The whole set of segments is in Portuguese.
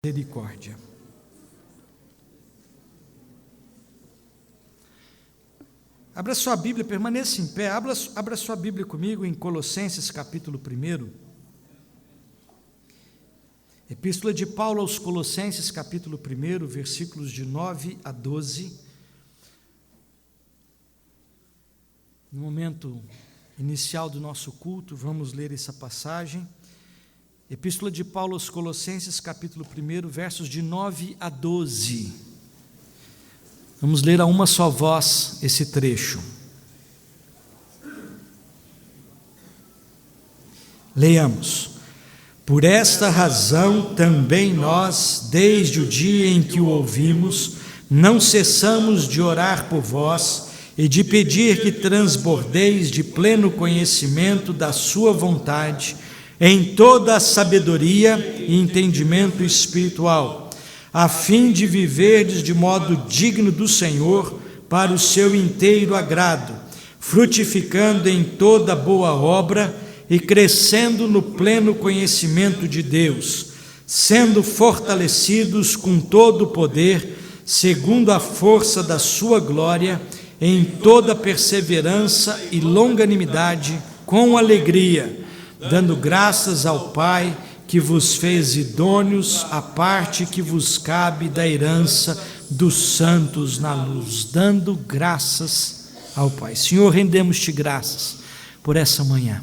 Misericórdia. Abra sua Bíblia, permaneça em pé, abra sua Bíblia comigo em Colossenses capítulo 1. Epístola de Paulo aos Colossenses capítulo 1, versículos de 9 a 12. No momento inicial do nosso culto, vamos ler essa passagem. Epístola de Paulo aos Colossenses, capítulo 1, versos de 9 a 12. Vamos ler a uma só voz esse trecho. Leiamos. Por esta razão também nós, desde o dia em que o ouvimos, não cessamos de orar por vós e de pedir que transbordeis de pleno conhecimento da sua vontade, em toda a sabedoria e entendimento espiritual, a fim de viverdes de modo digno do Senhor, para o seu inteiro agrado, frutificando em toda boa obra e crescendo no pleno conhecimento de Deus, sendo fortalecidos com todo o poder, segundo a força da sua glória, em toda perseverança e longanimidade, com alegria, dando graças ao Pai, que vos fez idôneos à parte que vos cabe da herança dos santos na luz, dando graças ao Pai. Senhor, rendemos-te graças por essa manhã,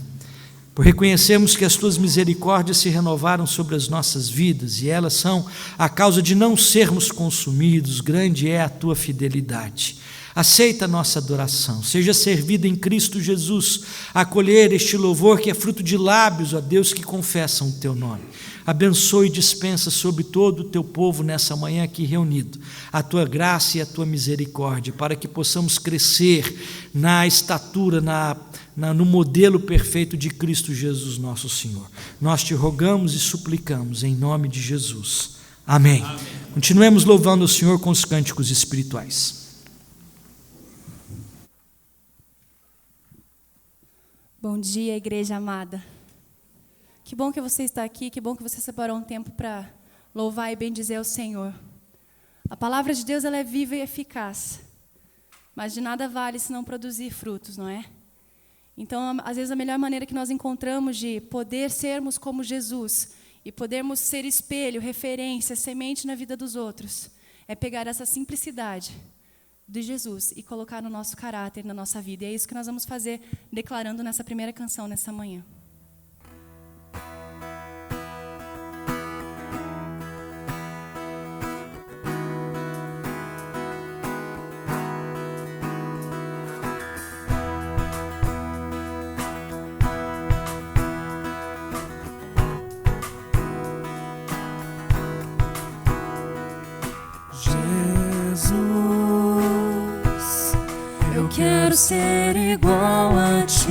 por reconhecermos que as tuas misericórdias se renovaram sobre as nossas vidas, e elas são a causa de não sermos consumidos. Grande é a tua fidelidade. Aceita a nossa adoração, seja servida em Cristo Jesus, acolher este louvor que é fruto de lábios, ó Deus, que confessam o teu nome. Abençoe e dispensa sobre todo o teu povo nessa manhã aqui reunido, a tua graça e a tua misericórdia, para que possamos crescer na estatura, no modelo perfeito de Cristo Jesus nosso Senhor. Nós te rogamos e suplicamos em nome de Jesus. Amém. Amém. Continuemos louvando o Senhor com os cânticos espirituais. Bom dia, igreja amada. Que bom que você está aqui, que bom que você separou um tempo para louvar e bendizer o Senhor. A palavra de Deus, ela é viva e eficaz, mas de nada vale se não produzir frutos, não é? Então, às vezes, a melhor maneira que nós encontramos de poder sermos como Jesus e podermos ser espelho, referência, semente na vida dos outros, é pegar essa simplicidade de Jesus e colocar no nosso caráter, na nossa vida. E é isso que nós vamos fazer, declarando nessa primeira canção, nessa manhã. Quero ser igual a ti,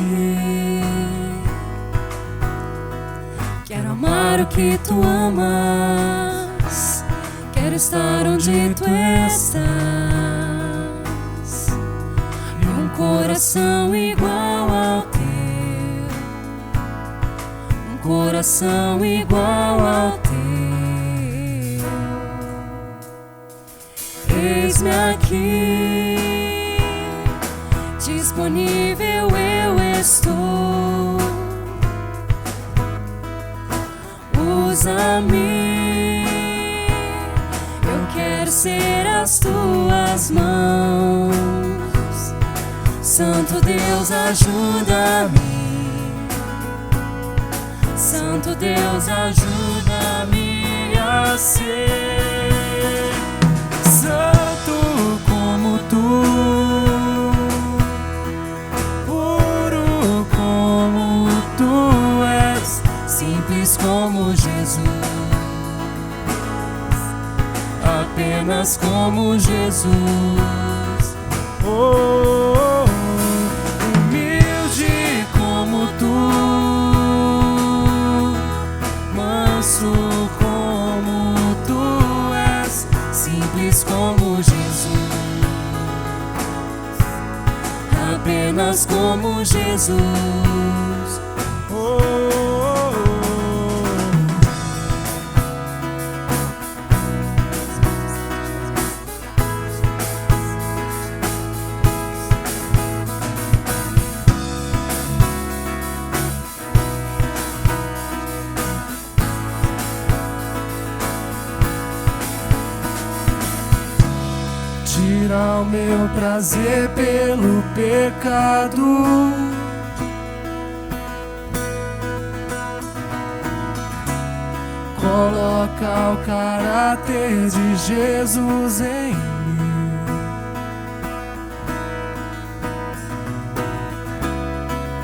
quero amar o que tu amas, quero estar onde tu estás, e um coração igual ao teu, um coração igual ao teu. Eis-me aqui, disponível eu estou, usa-me, eu quero ser as tuas mãos. Santo Deus, ajuda-me, Santo Deus, ajuda-me a ser santo como tu, como Jesus, apenas como Jesus. Oh, humilde como tu, manso como tu és, simples como Jesus, apenas como Jesus. Oh, tira o meu prazer pelo pecado. Coloca o caráter de Jesus em mim.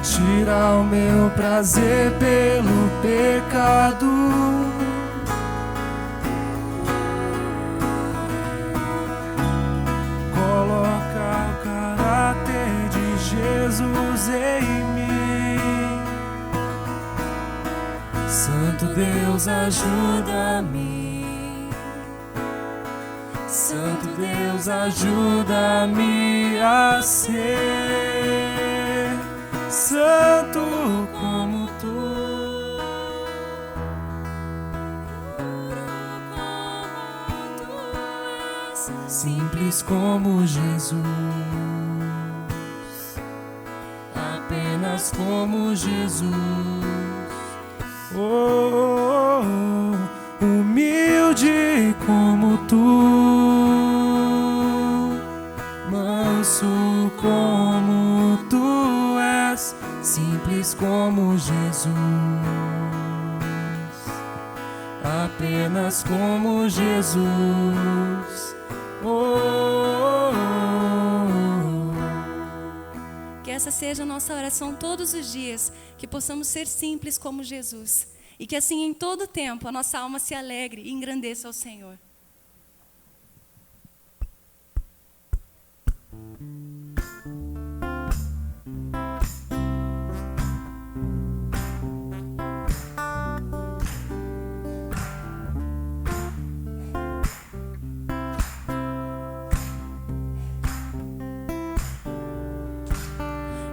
Tira o meu prazer pelo pecado. Coloca o caráter de Jesus em mim. Santo Deus, ajuda-me. Santo Deus, ajuda-me a ser santo como tu. Simples como Jesus, apenas como Jesus. Oh, humilde como tu, manso como tu és, simples como Jesus, apenas como Jesus. Que essa seja a nossa oração todos os dias, que possamos ser simples como Jesus. E que assim em todo tempo a nossa alma se alegre e engrandeça ao Senhor.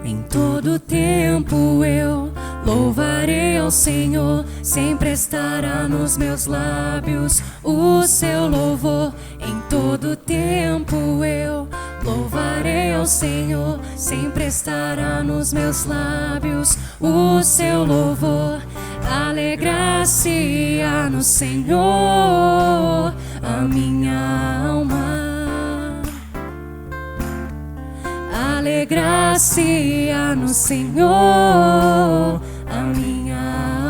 Em todo tempo eu louvarei ao Senhor, sempre estará nos meus lábios o seu louvor. Em todo tempo eu louvarei ao Senhor, sempre estará nos meus lábios o seu louvor. Alegrar-se-á no Senhor a minha alma. Alegrar-se-á no Senhor a minha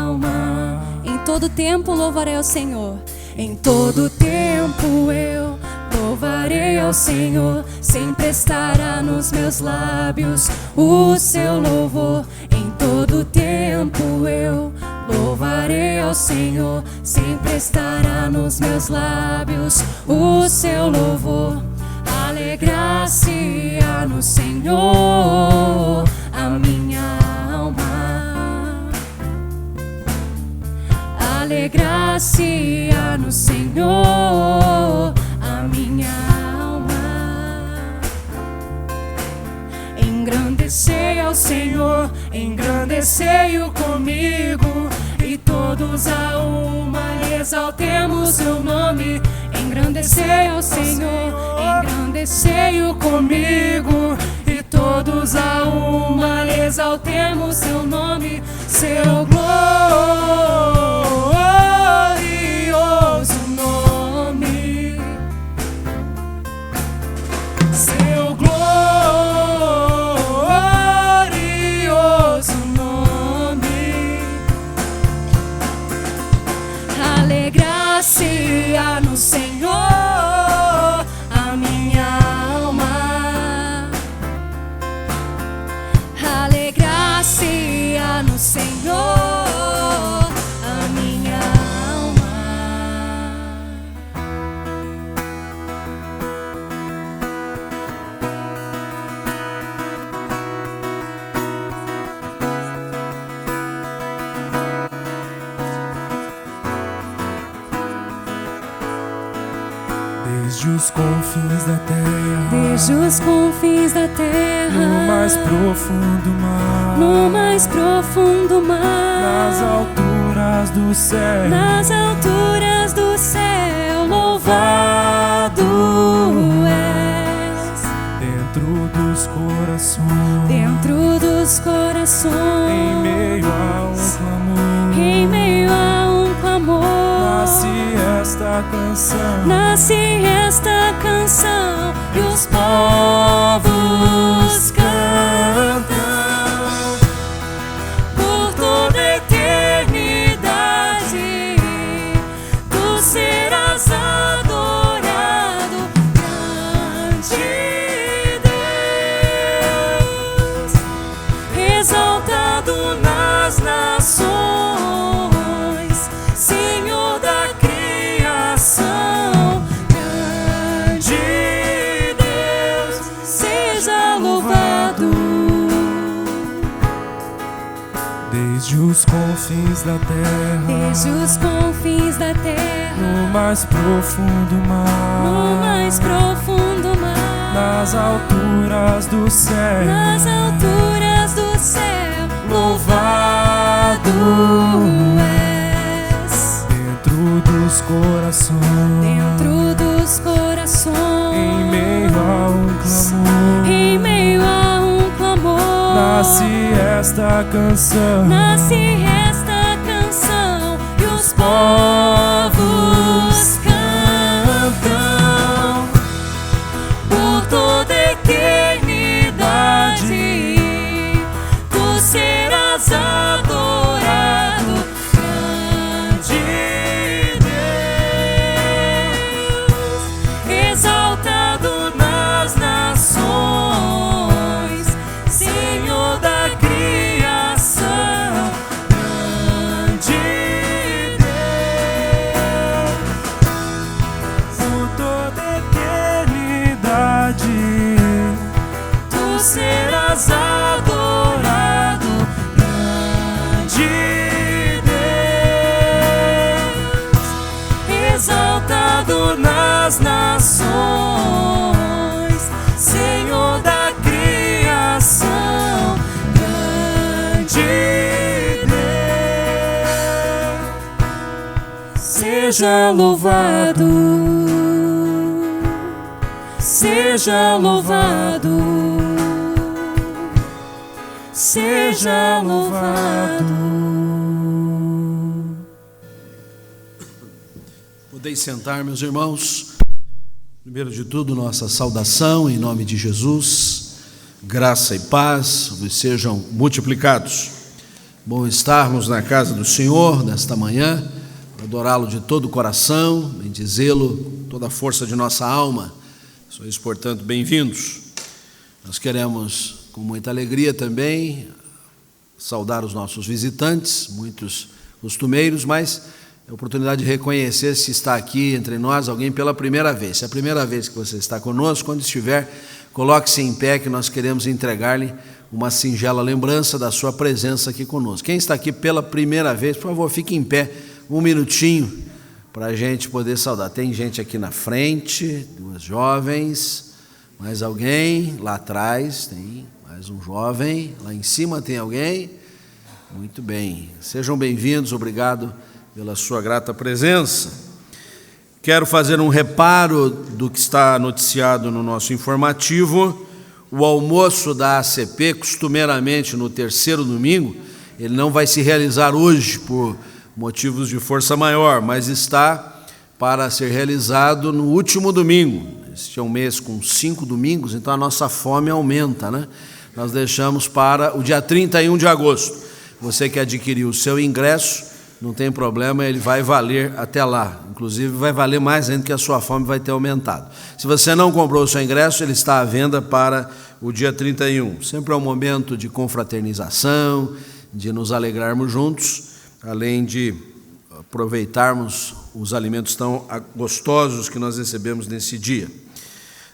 alma. Em todo tempo louvarei ao Senhor. Em todo tempo eu louvarei ao Senhor, sempre estará nos meus lábios o seu louvor. Em todo tempo eu louvarei ao Senhor, sempre estará nos meus lábios o seu louvor. Alegrar-se-á no Senhor a minha alma. Alegrar-se-á no Senhor a minha alma. Engrandecei ao Senhor, engrandecei-o comigo, e todos a uma exaltemos seu nome. Engrandecei ao Senhor, engrandecei-o comigo, e todos a uma exaltemos seu nome. Seu glorioso nome, seu glorioso nome. Alegrar-se-á no Senhor a minha alma. Alegrar-se-á no Senhor a minha alma. Desde os confins da terra, Desde os confins da terra, no mais profundo mar, no mais profundo mar, nas alturas do céu, nas alturas do céu, louvado és. dentro dos corações, Dentro dos corações, em meio a um clamor, em meio a um clamor, nasce esta esta canção, nasce esta canção, e os povos cantam por toda a eternidade. Tu serás adorado, grande Deus, exaltado nas nações, Senhor da criação, grande Deus, seja louvado. desde os confins da terra, Desde os confins da terra, no mais profundo mar, no mais profundo mar, nas alturas do céu, nas alturas do céu, louvado és. dentro dos corações, Dentro dos corações, em meio a um clamor, em meio a um clamor, nasce esta canção, nasce esta canção, e os povos cantam por toda a eternidade. Tu serás adorado, grande Deus, exaltado nas nações, Senhor da criação, grande Deus, por toda a eternidade. tu serás adorado, grande Deus, exaltado nas nações, Senhor da criação, grande Deus, seja louvado, seja louvado, seja louvado. Podeis sentar, meus irmãos. Primeiro de tudo, nossa saudação em nome de Jesus. Graça e paz vos sejam multiplicados. Bom estarmos na casa do Senhor nesta manhã, adorá-lo de todo o coração, bendizê-lo com toda a força de nossa alma. Sois, portanto, bem-vindos. Nós queremos, com muita alegria também, saudar os nossos visitantes, muitos costumeiros, mas é a oportunidade de reconhecer se está aqui entre nós alguém pela primeira vez. Se é a primeira vez que você está conosco, quando estiver, coloque-se em pé, que nós queremos entregar-lhe uma singela lembrança da sua presença aqui conosco. Quem está aqui pela primeira vez, por favor, fique em pé um minutinho para a gente poder saudar. Tem gente aqui na frente, duas jovens, mais alguém, lá atrás tem mais um jovem, lá em cima tem alguém. Muito bem, sejam bem-vindos, obrigado pela sua grata presença. Quero fazer um reparo do que está noticiado no nosso informativo. O almoço da ACP, costumeiramente no terceiro domingo, ele não vai se realizar hoje por motivos de força maior, mas está para ser realizado no último domingo. Este é um mês com 5 domingos, então a nossa fome aumenta, né? Nós deixamos para o dia 31 de agosto. Você que adquiriu o seu ingresso, não tem problema, ele vai valer até lá. Inclusive, vai valer mais ainda, que a sua fome vai ter aumentado. Se você não comprou o seu ingresso, ele está à venda para o dia 31. Sempre é um momento de confraternização, de nos alegrarmos juntos, além de aproveitarmos os alimentos tão gostosos que nós recebemos nesse dia.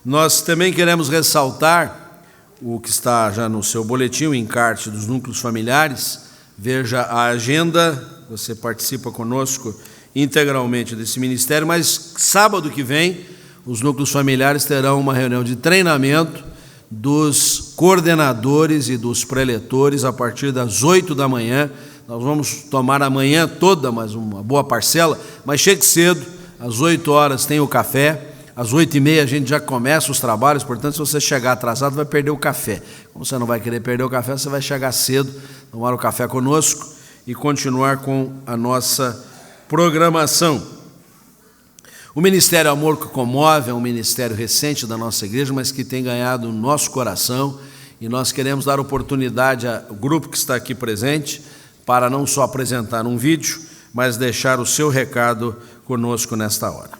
Nós também queremos ressaltar o que está já no seu boletim, o encarte dos núcleos familiares. Veja a agenda, você participa conosco integralmente desse ministério, mas sábado que vem os núcleos familiares terão uma reunião de treinamento dos coordenadores e dos preletores a partir das 8 da manhã. Nós vamos tomar a manhã toda, mas uma boa parcela, mas chegue cedo, às 8 horas tem o café, às 8h30 a gente já começa os trabalhos, portanto, se você chegar atrasado, vai perder o café. Como você não vai querer perder o café, você vai chegar cedo, tomar o café conosco e continuar com a nossa programação. O Ministério Amor que Comove é um ministério recente da nossa igreja, mas que tem ganhado o nosso coração, e nós queremos dar oportunidade ao grupo que está aqui presente para não só apresentar um vídeo, mas deixar o seu recado conosco nesta hora.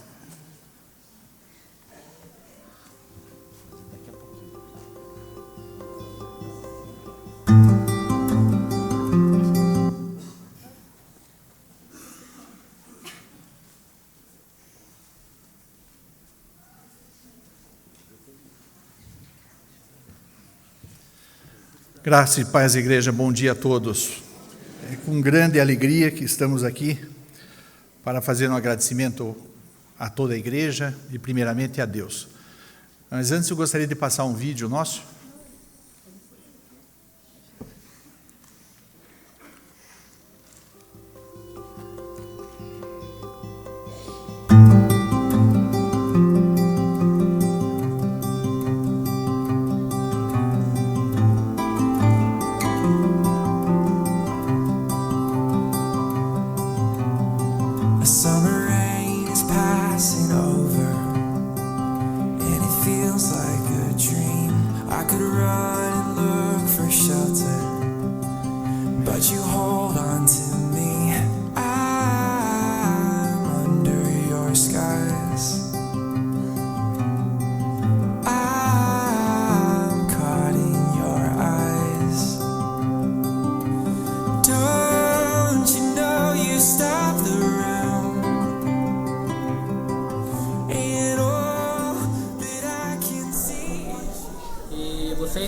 Graça e paz, igreja, bom dia a todos. É com grande alegria que estamos aqui para fazer um agradecimento a toda a igreja e primeiramente a Deus. Mas antes eu gostaria de passar um vídeo nosso.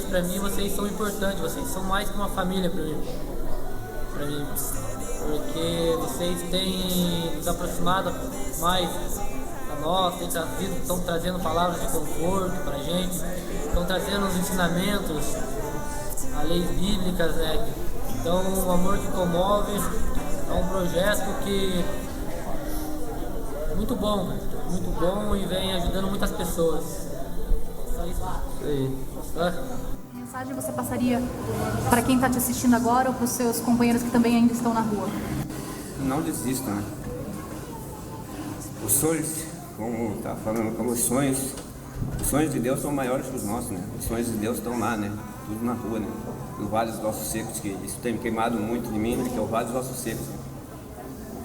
Para mim, vocês são importantes, vocês são mais que uma família para mim, porque vocês têm nos aproximado mais a nós, estão trazendo palavras de conforto para a gente, estão trazendo os ensinamentos, as leis bíblicas, né? Então, o Amor que Comove é um projeto que é muito bom e vem ajudando muitas pessoas. Só isso aí. Que mensagem você passaria para quem está te assistindo agora ou para os seus companheiros que também ainda estão na rua? Não desistam, né? Os sonhos, como está falando, como os sonhos de Deus são maiores que os nossos, né? Os sonhos de Deus estão lá, né? Tudo na rua, né? No Vale dos Ossos Secos, que isso tem queimado muito de mim, né? Que é o Vale dos Ossos Secos. Né?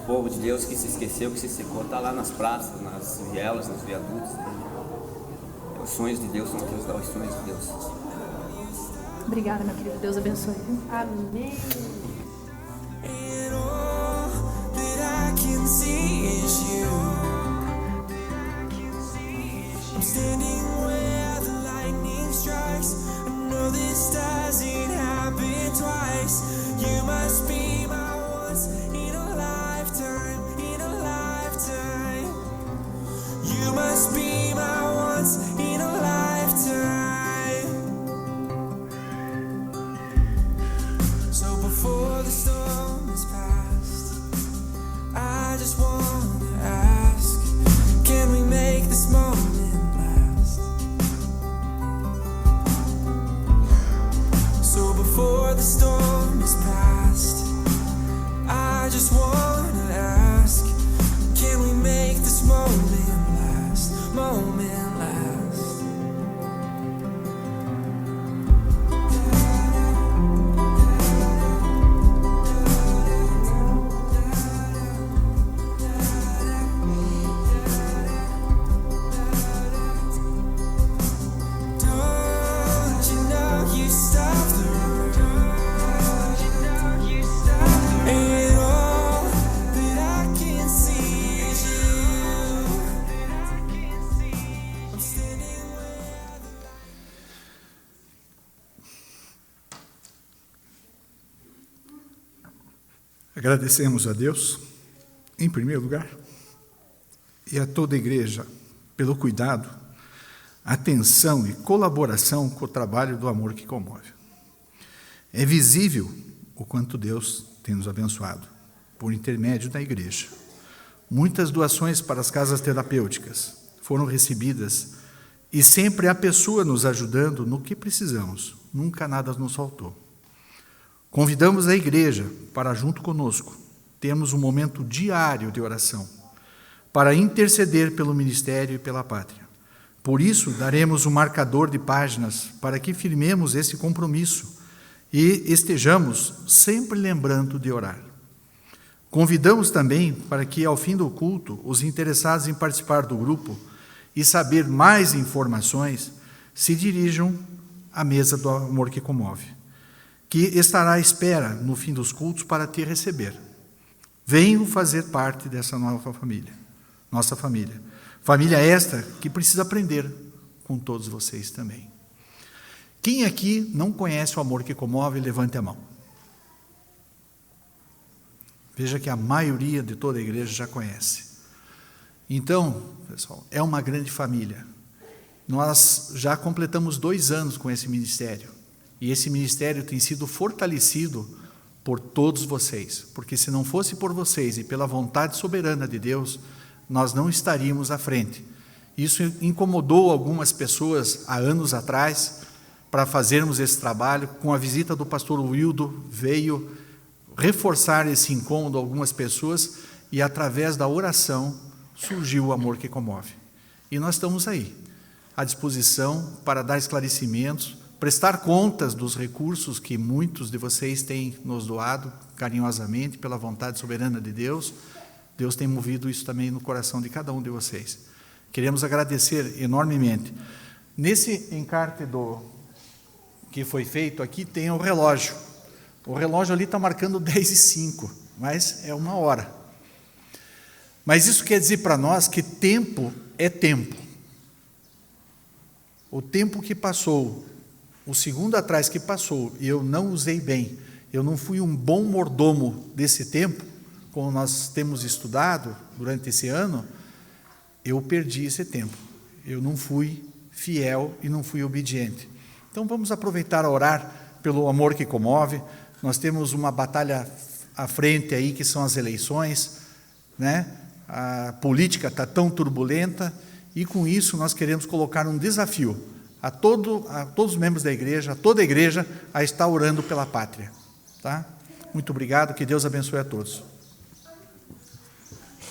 O povo de Deus que se esqueceu, que se secou, está lá nas praças, nas vielas, nos viadutos. Né? Os sonhos de Deus são aqueles da os sonhos de Deus. Obrigada, meu querido. Deus abençoe. Amém. Agradecemos a Deus, em primeiro lugar, e a toda a igreja pelo cuidado, atenção e colaboração com o trabalho do Amor que Comove. É visível o quanto Deus tem nos abençoado, por intermédio da igreja. Muitas doações para as casas terapêuticas foram recebidas e sempre há pessoa nos ajudando no que precisamos, nunca nada nos faltou. Convidamos a igreja para, junto conosco, termos um momento diário de oração, para interceder pelo ministério e pela pátria. Por isso, daremos um marcador de páginas para que firmemos esse compromisso e estejamos sempre lembrando de orar. Convidamos também para que, ao fim do culto, os interessados em participar do grupo e saber mais informações se dirijam à mesa do Amor que Comove, que estará à espera no fim dos cultos para te receber. Venham fazer parte dessa nova família, nossa família. Família esta que precisa aprender com todos vocês também. Quem aqui não conhece o Amor que Comove, levante a mão. Veja que a maioria de toda a igreja já conhece. Então, pessoal, é uma grande família. Nós já completamos 2 anos com esse ministério. E esse ministério tem sido fortalecido por todos vocês. Porque se não fosse por vocês e pela vontade soberana de Deus, nós não estaríamos à frente. Isso incomodou algumas pessoas há anos atrás para fazermos esse trabalho. Com a visita do pastor Wildo, veio reforçar esse incômodo a algumas pessoas e, através da oração, surgiu o Amor que Comove. E nós estamos aí, à disposição para dar esclarecimentos, prestar contas dos recursos que muitos de vocês têm nos doado carinhosamente pela vontade soberana de Deus. Deus tem movido isso também no coração de cada um de vocês. Queremos agradecer enormemente. Nesse encarte que foi feito aqui, tem o relógio. O relógio ali está marcando 10h05, mas é 1 hora. Mas isso quer dizer para nós que tempo é tempo. O tempo que passou, o segundo atrás que passou, e eu não usei bem, eu não fui um bom mordomo desse tempo, como nós temos estudado durante esse ano, eu perdi esse tempo. Eu não fui fiel e não fui obediente. Então vamos aproveitar a orar pelo Amor que Comove. Nós temos uma batalha à frente aí, que são as eleições, né? A política está tão turbulenta, e com isso nós queremos colocar um desafio a todos os membros da igreja, a toda a igreja, a estar orando pela pátria. Tá? Muito obrigado, que Deus abençoe a todos.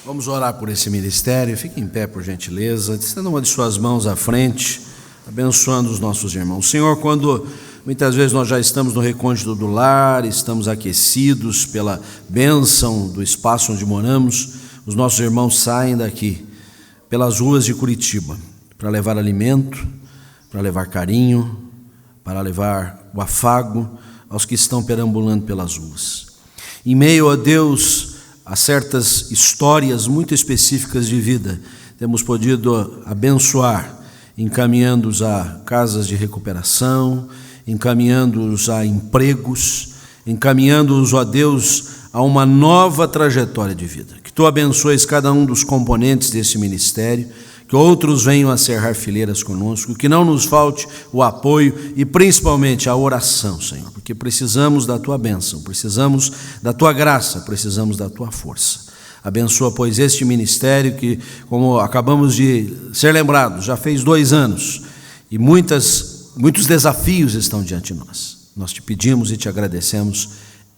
Vamos orar por esse ministério. Fique em pé, por gentileza, estenda uma de suas mãos à frente, abençoando os nossos irmãos. Senhor, quando muitas vezes nós já estamos no recôndito do lar, estamos aquecidos pela bênção do espaço onde moramos, os nossos irmãos saem daqui pelas ruas de Curitiba para levar alimento, para levar carinho, para levar o afago aos que estão perambulando pelas ruas. Em meio a Deus, a certas histórias muito específicas de vida, temos podido abençoar, encaminhando-os a casas de recuperação, encaminhando-os a empregos, encaminhando-os, ó Deus, a uma nova trajetória de vida. Que Tu abençoes cada um dos componentes desse ministério, que outros venham a cerrar fileiras conosco, que não nos falte o apoio e principalmente a oração, Senhor, porque precisamos da Tua bênção, precisamos da Tua graça, precisamos da Tua força. Abençoa, pois, este ministério que, como acabamos de ser lembrados, já fez 2 anos e muitos desafios estão diante de nós. Nós te pedimos e te agradecemos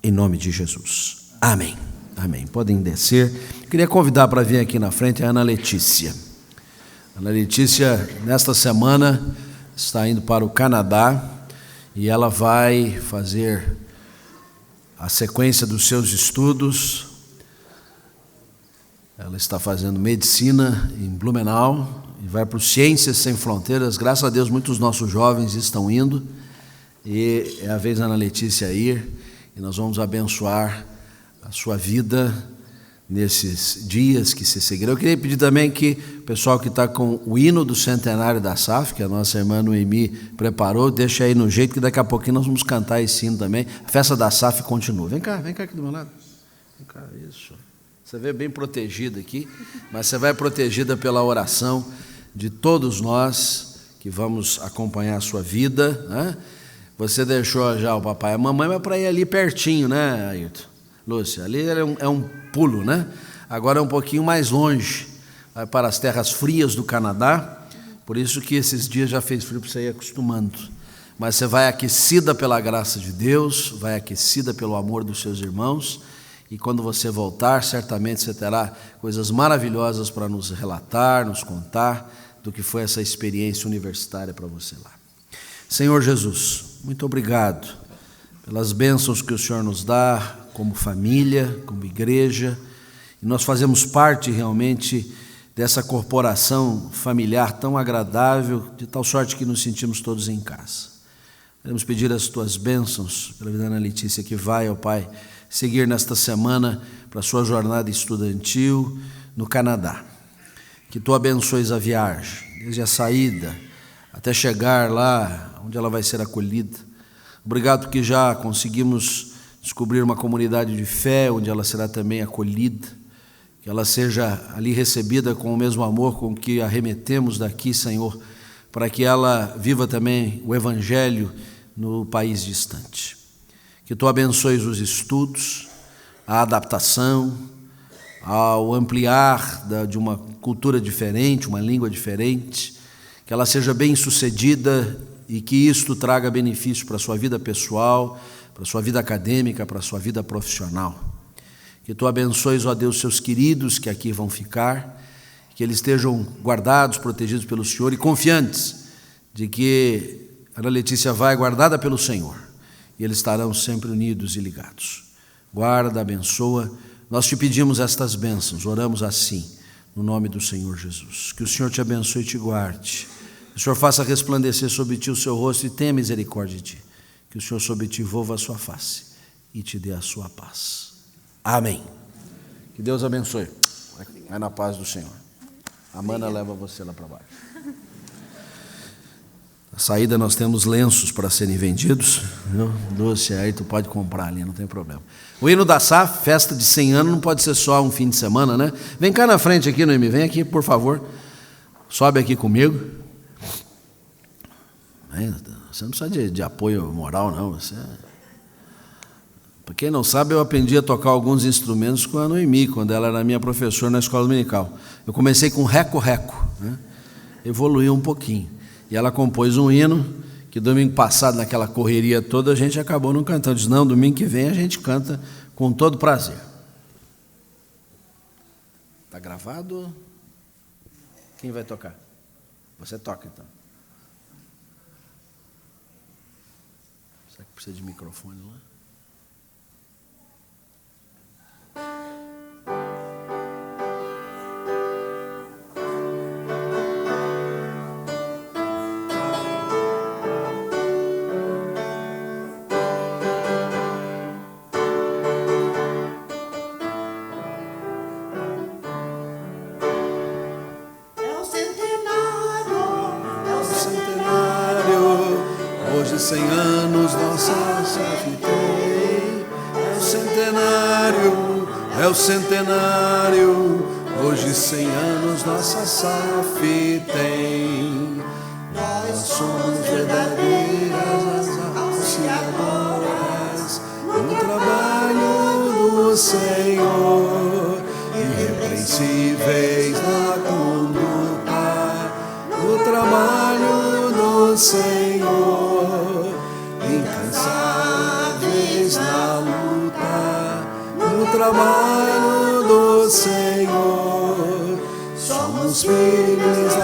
em nome de Jesus. Amém. Amém. Podem descer. Queria convidar para vir aqui na frente a Ana Letícia. Ana Letícia, nesta semana, está indo para o Canadá e ela vai fazer a sequência dos seus estudos. Ela está fazendo medicina em Blumenau e vai para o Ciências Sem Fronteiras. Graças a Deus, muitos dos nossos jovens estão indo e é a vez da Ana Letícia ir e nós vamos abençoar a sua vida nesses dias que se seguirão. Eu queria pedir também que o pessoal que está com o hino do centenário da SAF, que a nossa irmã Noemi preparou, deixa aí no jeito que daqui a pouquinho nós vamos cantar esse hino também. A festa da SAF continua. Vem cá aqui do meu lado. Vem cá, isso. Você vê bem protegida aqui, mas você vai protegida pela oração de todos nós que vamos acompanhar a sua vida, né? Você deixou já o papai e a mamãe, mas para ir ali pertinho, né, Ayrton? Lúcia, ali é um pulo, né? Agora é um pouquinho mais longe, vai para as terras frias do Canadá, por isso que esses dias já fez frio para você ir acostumando. Mas você vai aquecida pela graça de Deus, vai aquecida pelo amor dos seus irmãos, E quando você voltar, certamente você terá coisas maravilhosas para nos relatar, nos contar do que foi essa experiência universitária para você lá. Senhor Jesus, muito obrigado pelas bênçãos que o Senhor nos dá como família, como igreja, e nós fazemos parte realmente dessa corporação familiar tão agradável, de tal sorte que nos sentimos todos em casa. Queremos pedir as tuas bênçãos pela vida da Ana Letícia, que vai, ó Pai, seguir nesta semana para a sua jornada estudantil no Canadá. Que tu abençoes a viagem, desde a saída até chegar lá onde ela vai ser acolhida. Obrigado porque já conseguimos descobrir uma comunidade de fé onde ela será também acolhida, que ela seja ali recebida com o mesmo amor com que a remetemos daqui, Senhor, para que ela viva também o Evangelho no país distante. Que tu abençoes os estudos, a adaptação, ao ampliar de uma cultura diferente, uma língua diferente, que ela seja bem sucedida e que isto traga benefício para a sua vida pessoal, para a sua vida acadêmica, para a sua vida profissional. Que tu abençoes, ó Deus, seus queridos que aqui vão ficar, que eles estejam guardados, protegidos pelo Senhor e confiantes de que a Ana Letícia vai guardada pelo Senhor e eles estarão sempre unidos e ligados. Guarda, abençoa. Nós te pedimos estas bênçãos, oramos assim, no nome do Senhor Jesus. Que o Senhor te abençoe e te guarde. Que o Senhor faça resplandecer sobre ti o seu rosto e tenha misericórdia de ti. Que o Senhor sobre ti volva a sua face e te dê a sua paz. Amém. Que Deus abençoe. Vai na paz do Senhor. A Mana leva você lá para baixo. Na saída nós temos lenços para serem vendidos, viu? Doce, aí tu pode comprar ali, não tem problema. O hino da SAF, festa de 100 anos, não pode ser só um fim de semana, né? Vem cá na frente aqui, Noemi, vem aqui, por favor. Sobe aqui comigo. Você não precisa de apoio moral, não. Você... Para quem não sabe, eu aprendi a tocar alguns instrumentos com a Noemi, quando ela era minha professora na escola dominical. Eu comecei com reco-reco, né? Evoluí um pouquinho. E ela compôs um hino, que domingo passado, naquela correria toda, a gente acabou não cantando. Diz, não, domingo que vem a gente canta com todo prazer. Está gravado? Quem vai tocar? Você toca, então. Será que precisa de microfone lá? Hoje 100 anos nossa SAF tem, é o centenário, hoje 100 anos nossa SAF tem. Nós somos verdadeiras auxiliadoras no trabalho do Senhor, irrepreensíveis na conduta, no trabalho do Senhor, incansáveis na luta, no trabalho do Senhor. Somos firmes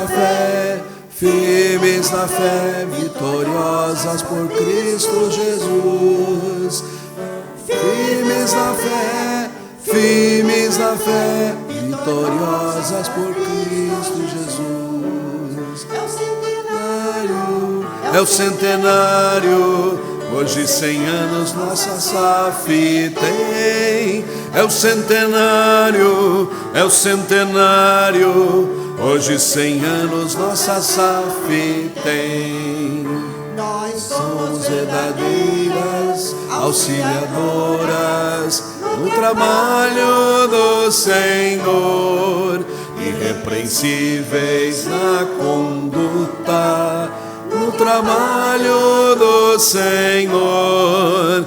na fé, vitoriosas por Cristo Jesus. Firmes na fé, vitoriosas por Cristo Jesus. É o centenário, hoje 100 anos nossa SAF tem. É o centenário, hoje 100 anos nossa SAF tem. Nós somos verdadeiras auxiliadoras no trabalho do Senhor, irrepreensíveis na conduta, no trabalho do Senhor,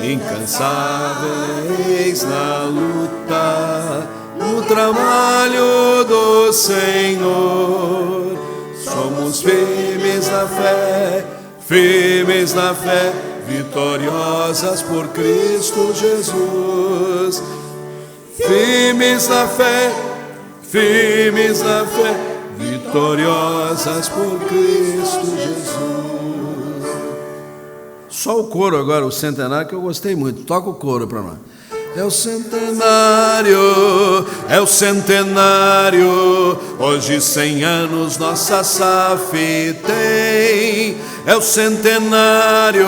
incansáveis na luta, no trabalho do Senhor. Somos firmes na fé, vitoriosas por Cristo Jesus. firmes na fé, vitoriosas por Cristo Jesus. Só o coro agora, o centenário, que eu gostei muito. Toca o coro para nós. É o centenário, hoje 100 anos nossa SAF tem. É o centenário,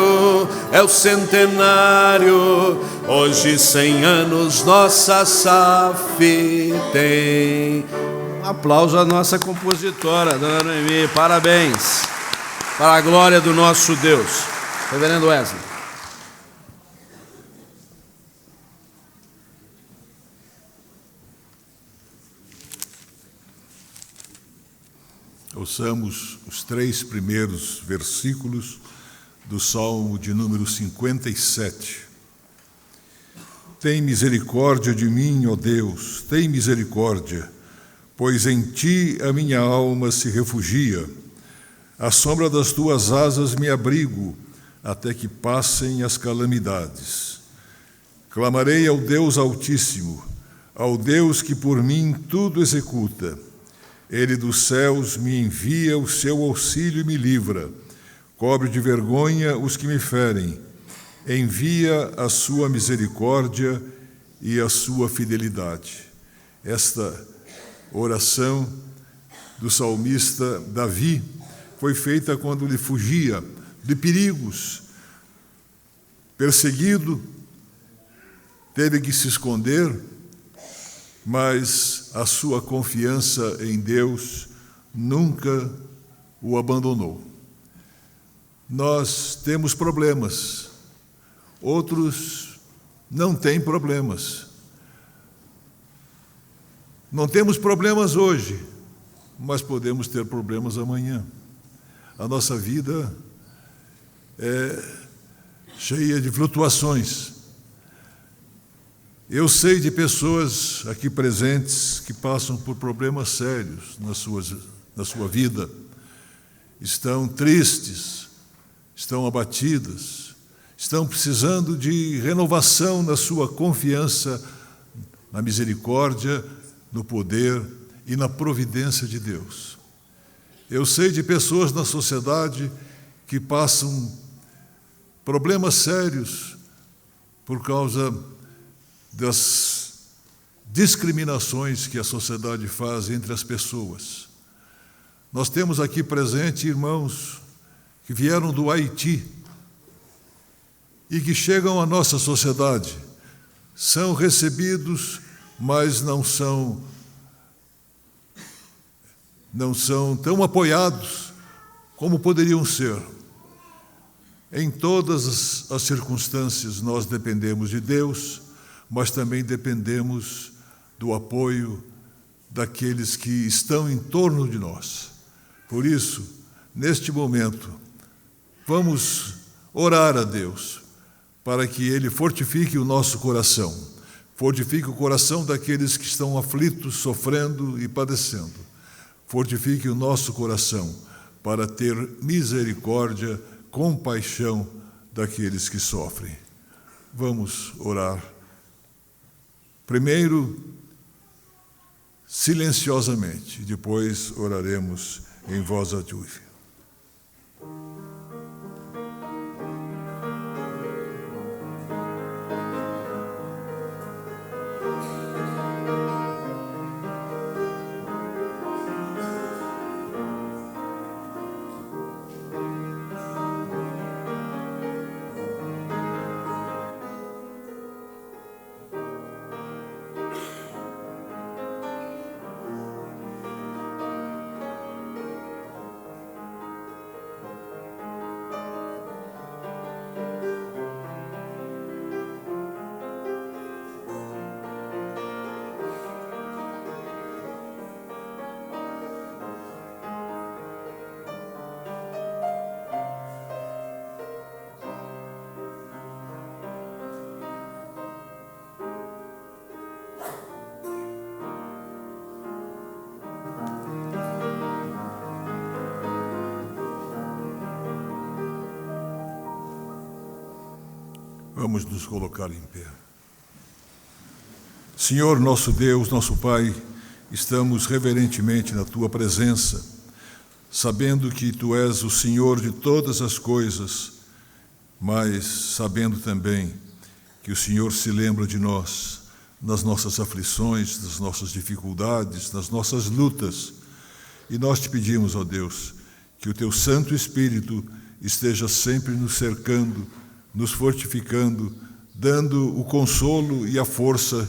hoje 100 anos nossa SAF tem. Um aplauso à nossa compositora, dona Noemi, parabéns, para a glória do nosso Deus. Reverendo Wesley. Ouçamos os 3 primeiros versículos do Salmo de número 57. Tem misericórdia de mim, ó Deus, tem misericórdia, pois em ti a minha alma se refugia. À sombra das tuas asas me abrigo, até que passem as calamidades. Clamarei ao Deus Altíssimo, ao Deus que por mim tudo executa. Ele dos céus me envia o seu auxílio e me livra. Cobre de vergonha os que me ferem. Envia a sua misericórdia e a sua fidelidade. Esta oração do salmista Davi foi feita quando ele fugia de perigos. Perseguido, teve que se esconder, mas a sua confiança em Deus nunca o abandonou. Nós temos problemas, outros não têm problemas. Não temos problemas hoje, mas podemos ter problemas amanhã. A nossa vida é cheia de flutuações. Eu sei de pessoas aqui presentes que passam por problemas sérios na sua vida. Estão tristes, estão abatidas, estão precisando de renovação na sua confiança na misericórdia, no poder e na providência de Deus. Eu sei de pessoas na sociedade que passam problemas sérios por causa das discriminações que a sociedade faz entre as pessoas. Nós temos aqui presente irmãos que vieram do Haiti e que chegam à nossa sociedade. São recebidos, mas não são tão apoiados como poderiam ser. Em todas as circunstâncias nós dependemos de Deus, mas também dependemos do apoio daqueles que estão em torno de nós. Por isso, neste momento, vamos orar a Deus para que Ele fortifique o nosso coração, fortifique o coração daqueles que estão aflitos, sofrendo e padecendo. Fortifique o nosso coração para ter misericórdia, compaixão daqueles que sofrem. Vamos orar. Primeiro, silenciosamente, depois oraremos em voz alta. Vamos nos colocar em pé. Senhor, nosso Deus, nosso Pai, estamos reverentemente na Tua presença, sabendo que Tu és o Senhor de todas as coisas, mas sabendo também que o Senhor se lembra de nós, nas nossas aflições, nas nossas dificuldades, nas nossas lutas. E nós te pedimos, ó Deus, que o Teu Santo Espírito esteja sempre nos cercando, nos fortificando, dando o consolo e a força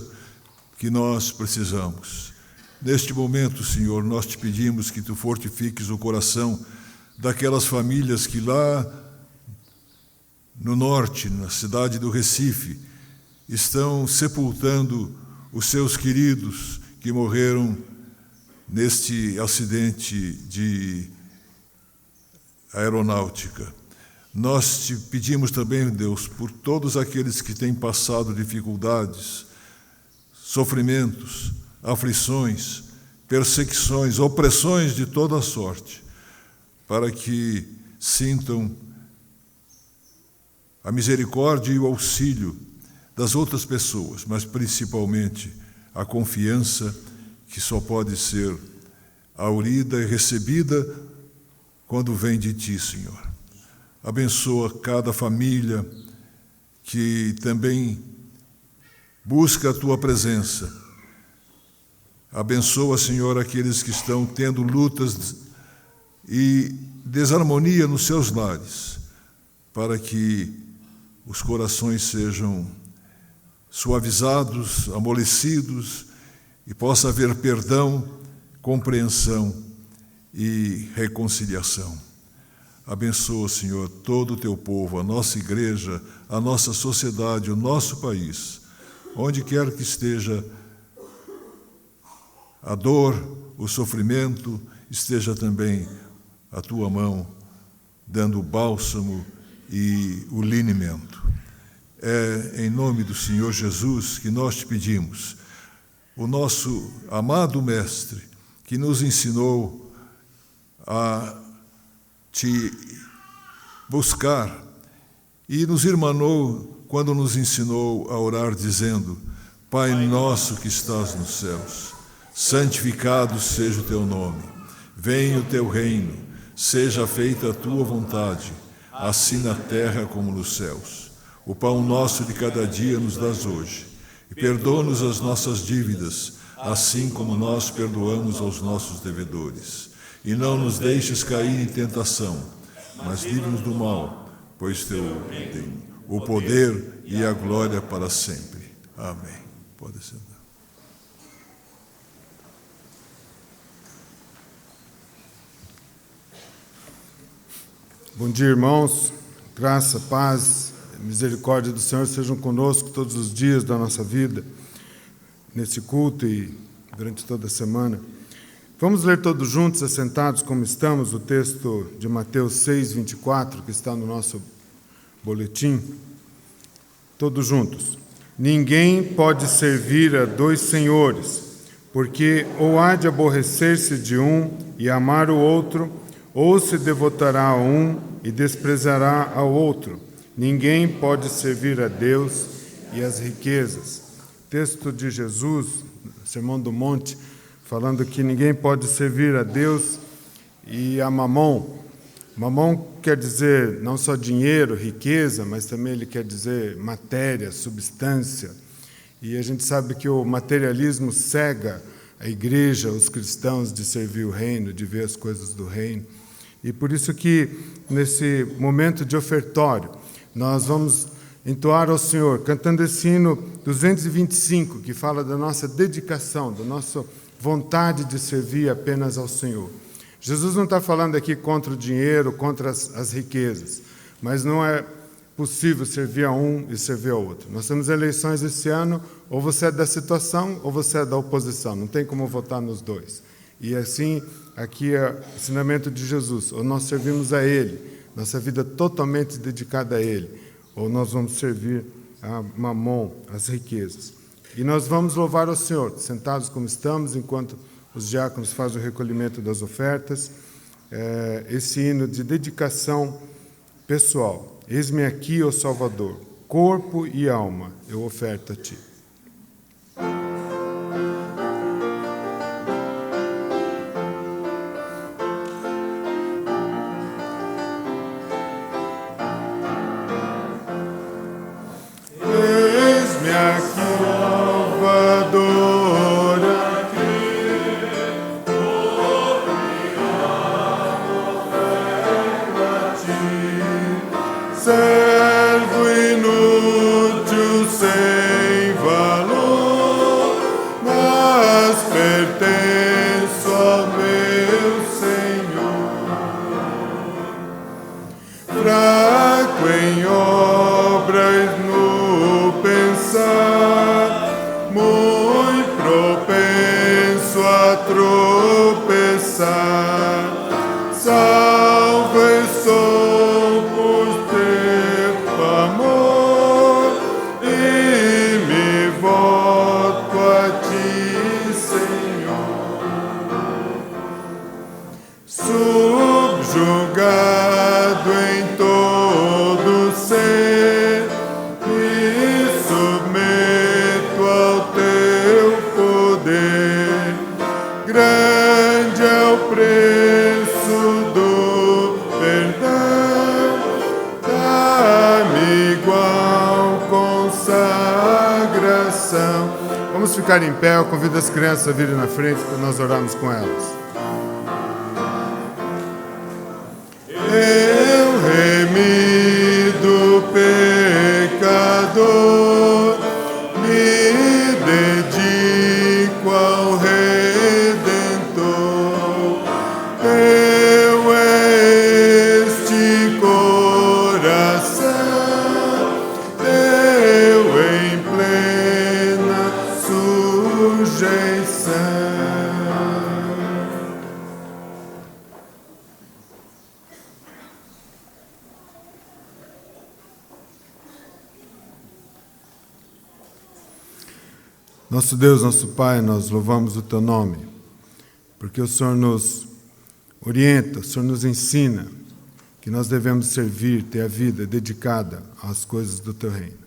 que nós precisamos. Neste momento, Senhor, nós te pedimos que Tu fortifiques o coração daquelas famílias que lá no norte, na cidade do Recife, estão sepultando os seus queridos que morreram neste acidente de aeronáutica. Nós te pedimos também, Deus, por todos aqueles que têm passado dificuldades, sofrimentos, aflições, perseguições, opressões de toda sorte, para que sintam a misericórdia e o auxílio das outras pessoas, mas principalmente a confiança que só pode ser aurida e recebida quando vem de Ti, Senhor. Abençoa cada família que também busca a Tua presença. Abençoa, Senhor, aqueles que estão tendo lutas e desarmonia nos seus lares, para que os corações sejam suavizados, amolecidos, e possa haver perdão, compreensão e reconciliação. Abençoa, Senhor, todo o Teu povo, a nossa igreja, a nossa sociedade, o nosso país. Onde quer que esteja a dor, o sofrimento, esteja também a Tua mão, dando o bálsamo e o linimento. É em nome do Senhor Jesus que nós te pedimos, o nosso amado Mestre, que nos ensinou a te buscar e nos irmanou quando nos ensinou a orar dizendo: Pai nosso que estás nos céus, santificado seja o Teu nome, venha o Teu reino, seja feita a Tua vontade, assim na terra como nos céus. O pão nosso de cada dia nos dás hoje, e perdoa-nos as nossas dívidas, assim como nós perdoamos aos nossos devedores. E não nos deixes cair em tentação, mas livra-nos do mal, pois Teu tem o poder e a glória para sempre. Amém. Pode sentar. Bom dia, irmãos. Graça, paz, misericórdia do Senhor sejam conosco todos os dias da nossa vida, nesse culto e durante toda a semana. Vamos ler todos juntos, assentados como estamos, o texto de Mateus 6, 24, que está no nosso boletim. Todos juntos. Ninguém pode servir a dois senhores, porque ou há de aborrecer-se de um e amar o outro, ou se devotará a um e desprezará ao outro. Ninguém pode servir a Deus e às riquezas. Texto de Jesus, Sermão do Monte, falando que ninguém pode servir a Deus e a mamon. Mamon quer dizer não só dinheiro, riqueza, mas também ele quer dizer matéria, substância. E a gente sabe que o materialismo cega a igreja, os cristãos, de servir o reino, de ver as coisas do reino. E por isso que, nesse momento de ofertório, nós vamos entoar ao Senhor, cantando esse hino 225, que fala da nossa dedicação, da nossa vontade de servir apenas ao Senhor. Jesus não está falando aqui contra o dinheiro, contra as riquezas, mas não é possível servir a um e servir ao outro. Nós temos eleições esse ano, ou você é da situação ou você é da oposição, não tem como votar nos dois. E assim, aqui é o ensinamento de Jesus, ou nós servimos a Ele, nossa vida totalmente dedicada a Ele, ou nós vamos servir a mamon, as riquezas. E nós vamos louvar ao Senhor, sentados como estamos, enquanto os diáconos fazem o recolhimento das ofertas, esse hino de dedicação pessoal. Eis-me aqui, ó Salvador, corpo e alma eu oferto a Ti. salvo estou por teu amor e me volto a ti, Senhor. Subjugado em todo ser, me submeto ao teu poder. Grande é o preço do perdão, dá-me igual consagração. Vamos ficar em pé, eu convido as crianças a virem na frente para nós orarmos com elas. Eu remido pecador, me dedico ao Redentor. Teu é este coração, teu em plena sujeição. Nosso Deus, nosso Pai, nós louvamos o Teu nome, porque o Senhor nos orienta, o Senhor nos ensina que nós devemos servir, ter a vida dedicada às coisas do Teu reino.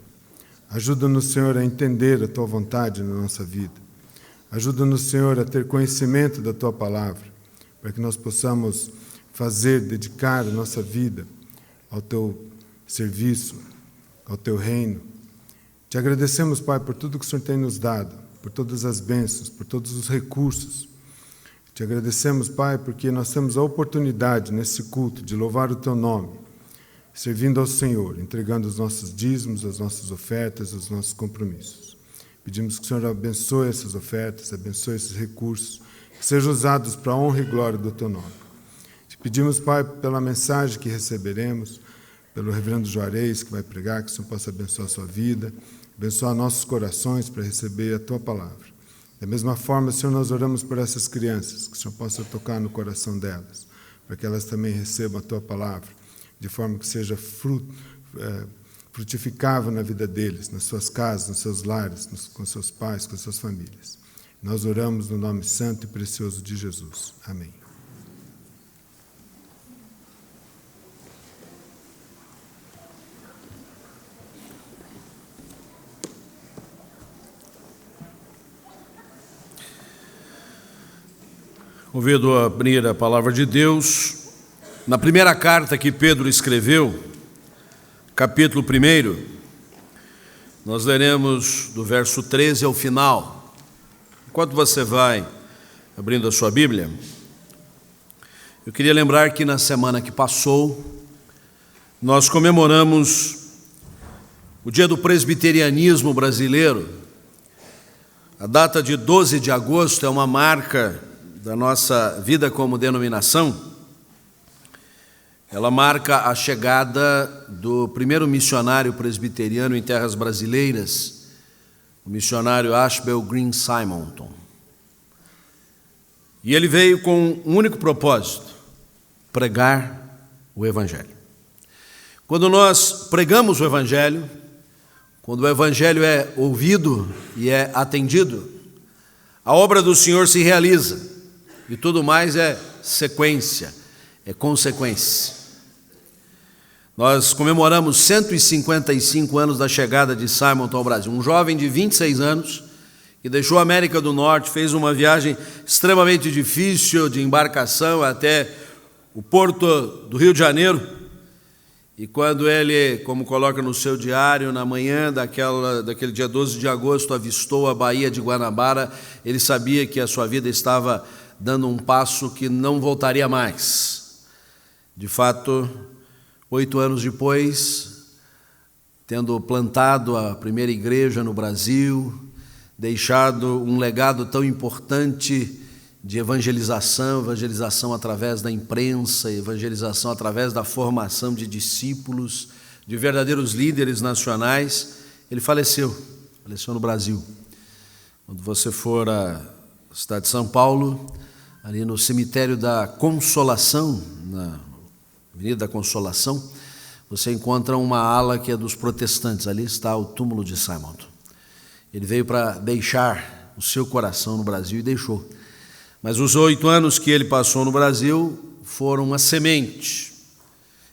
Ajuda-nos, Senhor, a entender a Tua vontade na nossa vida. Ajuda-nos, Senhor, a ter conhecimento da Tua palavra, para que nós possamos dedicar a nossa vida ao Teu serviço, ao Teu reino. Te agradecemos, Pai, por tudo que o Senhor tem nos dado, por todas as bênçãos, por todos os recursos. Te agradecemos, Pai, porque nós temos a oportunidade nesse culto de louvar o Teu nome, servindo ao Senhor, entregando os nossos dízimos, as nossas ofertas, os nossos compromissos. Pedimos que o Senhor abençoe essas ofertas, abençoe esses recursos, que sejam usados para a honra e glória do Teu nome. Te pedimos, Pai, pela mensagem que receberemos, pelo reverendo Juarez, que vai pregar, que o Senhor possa abençoar a sua vida, abençoar nossos corações para receber a Tua palavra. Da mesma forma, Senhor, nós oramos por essas crianças, que o Senhor possa tocar no coração delas, para que elas também recebam a Tua palavra, de forma que seja frutificável na vida deles, nas suas casas, nos seus lares, com seus pais, com suas famílias. Nós oramos no nome santo e precioso de Jesus. Amém. Convido a abrir a palavra de Deus na primeira carta que Pedro escreveu, capítulo 1. Nós leremos do verso 13 ao final. Enquanto você vai abrindo a sua Bíblia, eu queria lembrar que na semana que passou, nós comemoramos o Dia do Presbiterianismo Brasileiro. A data de 12 de agosto é uma marca da nossa vida como denominação. Ela marca a chegada do primeiro missionário presbiteriano em terras brasileiras, o missionário Ashbel Green Simonton. E ele veio com um único propósito: pregar o Evangelho. Quando nós pregamos o Evangelho, quando o Evangelho é ouvido e é atendido, a obra do Senhor se realiza. E tudo mais é sequência, é consequência. Nós comemoramos 155 anos da chegada de Simonton ao Brasil. Um jovem de 26 anos que deixou a América do Norte, fez uma viagem extremamente difícil de embarcação até o porto do Rio de Janeiro. E quando ele, como coloca no seu diário, na manhã daquele dia 12 de agosto, avistou a Baía de Guanabara, ele sabia que a sua vida estava dando um passo que não voltaria mais. De fato, 8 anos depois, tendo plantado a primeira igreja no Brasil, deixado um legado tão importante de evangelização através da imprensa, evangelização através da formação de discípulos, de verdadeiros líderes nacionais, ele faleceu no Brasil. Quando você for à cidade de São Paulo, ali no cemitério da Consolação, na Avenida da Consolação, você encontra uma ala que é dos protestantes. Ali está o túmulo de Simonton. Ele veio para deixar o seu coração no Brasil e deixou. Mas os 8 anos que ele passou no Brasil foram uma semente.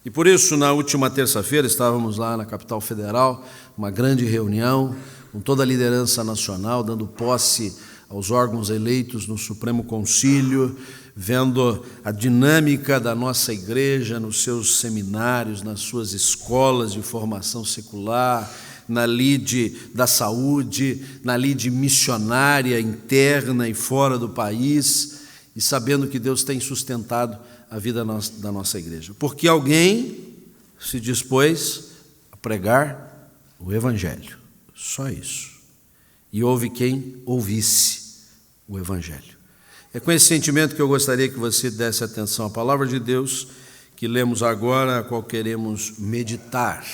E por isso, na última terça-feira, estávamos lá na capital federal, uma grande reunião com toda a liderança nacional, dando posse aos órgãos eleitos no Supremo Concílio, vendo a dinâmica da nossa igreja nos seus seminários, nas suas escolas de formação secular, na lide da saúde, na lide missionária interna e fora do país, e sabendo que Deus tem sustentado a vida da nossa igreja. Porque alguém se dispôs a pregar o Evangelho, só isso. E houve quem ouvisse o Evangelho. É com esse sentimento que eu gostaria que você desse atenção à palavra de Deus, que lemos agora, a qual queremos meditar.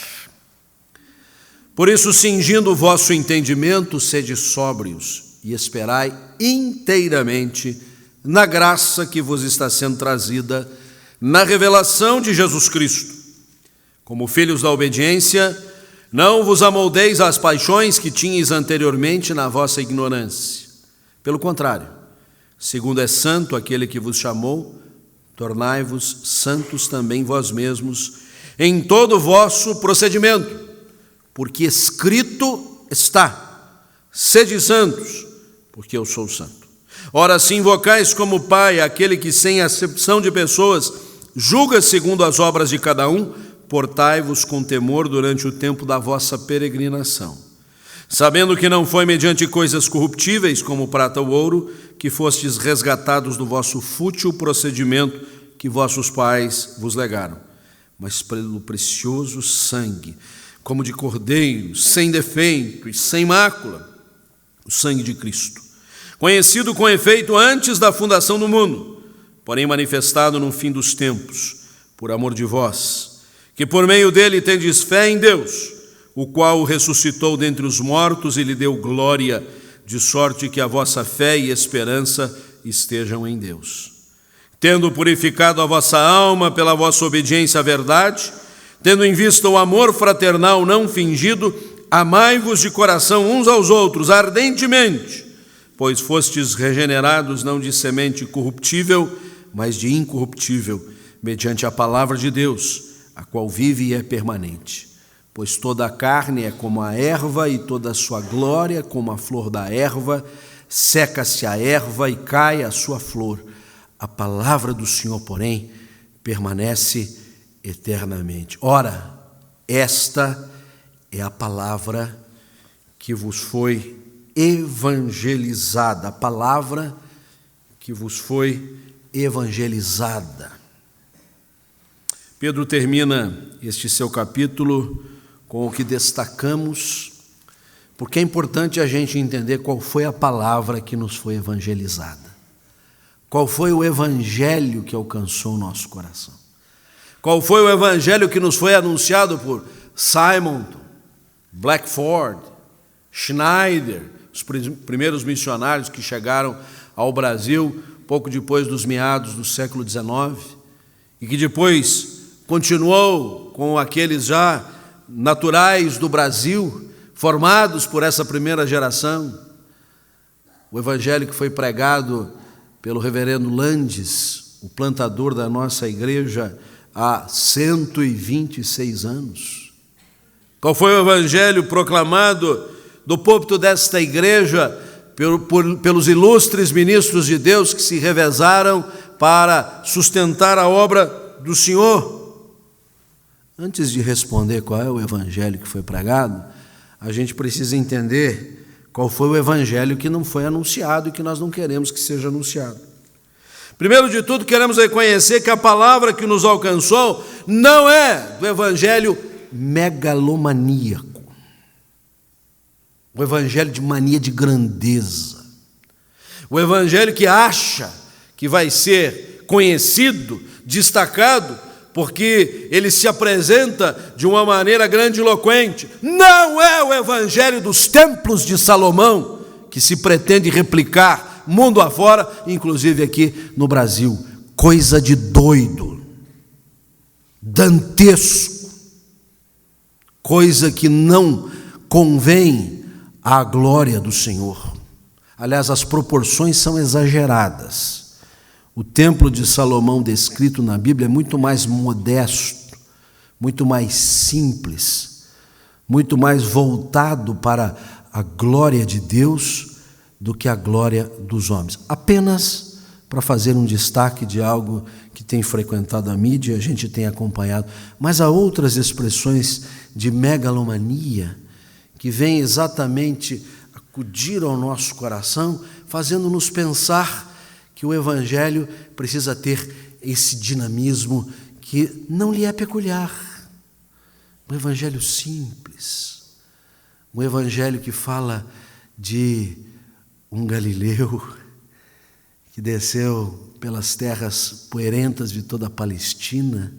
Por isso, cingindo o vosso entendimento, sede sóbrios e esperai inteiramente na graça que vos está sendo trazida na revelação de Jesus Cristo. Como filhos da obediência, não vos amoldeis às paixões que tinhais anteriormente na vossa ignorância. Pelo contrário, segundo é santo aquele que vos chamou, tornai-vos santos também vós mesmos em todo o vosso procedimento, porque escrito está: sede santos, porque eu sou santo. Ora, se invocais como Pai aquele que, sem acepção de pessoas, julga segundo as obras de cada um, portai-vos com temor durante o tempo da vossa peregrinação, sabendo que não foi mediante coisas corruptíveis, como prata ou ouro, que fostes resgatados do vosso fútil procedimento que vossos pais vos legaram, mas pelo precioso sangue, como de cordeiro, sem defeito e sem mácula, o sangue de Cristo, conhecido com efeito antes da fundação do mundo, porém manifestado no fim dos tempos, por amor de vós, que por meio dele tendes fé em Deus, o qual o ressuscitou dentre os mortos e lhe deu glória, de sorte que a vossa fé e esperança estejam em Deus. Tendo purificado a vossa alma pela vossa obediência à verdade, tendo em vista o amor fraternal não fingido, amai-vos de coração uns aos outros ardentemente, pois fostes regenerados não de semente corruptível, mas de incorruptível, mediante a palavra de Deus, a qual vive e é permanente. Pois toda a carne é como a erva, e toda a sua glória como a flor da erva. Seca-se a erva e cai a sua flor. A palavra do Senhor, porém, permanece eternamente. Ora, esta é a palavra que vos foi evangelizada. A palavra que vos foi evangelizada. Pedro termina este seu capítulo com o que destacamos, porque é importante a gente entender qual foi a palavra que nos foi evangelizada. Qual foi o evangelho que alcançou o nosso coração? Qual foi o evangelho que nos foi anunciado por Simonton, Blackford, Schneider, os primeiros missionários que chegaram ao Brasil pouco depois dos meados do século XIX, e que depois continuou com aqueles já naturais do Brasil, formados por essa primeira geração. O evangelho que foi pregado pelo reverendo Landes, o plantador da nossa igreja, há 126 anos. Qual foi o evangelho proclamado do púlpito desta igreja pelos ilustres ministros de Deus que se revezaram para sustentar a obra do Senhor? Antes de responder qual é o evangelho que foi pregado, a gente precisa entender qual foi o evangelho que não foi anunciado e que nós não queremos que seja anunciado. Primeiro de tudo, queremos reconhecer que a palavra que nos alcançou não é do evangelho megalomaníaco, o evangelho de mania de grandeza, o evangelho que acha que vai ser conhecido, destacado, porque ele se apresenta de uma maneira grandiloquente. Não é o evangelho dos templos de Salomão, que se pretende replicar mundo afora, inclusive aqui no Brasil. Coisa de doido. dantesco, coisa que não convém à glória do Senhor. Aliás, as proporções são exageradas. O templo de Salomão descrito na Bíblia é muito mais modesto, muito mais simples, muito mais voltado para a glória de Deus do que a glória dos homens. Apenas para fazer um destaque de algo que tem frequentado a mídia e a gente tem acompanhado. Mas há outras expressões de megalomania que vêm exatamente acudir ao nosso coração, fazendo-nos pensar que o Evangelho precisa ter esse dinamismo que não lhe é peculiar. Um Evangelho simples, um Evangelho que fala de um galileu que desceu pelas terras poerentas de toda a Palestina,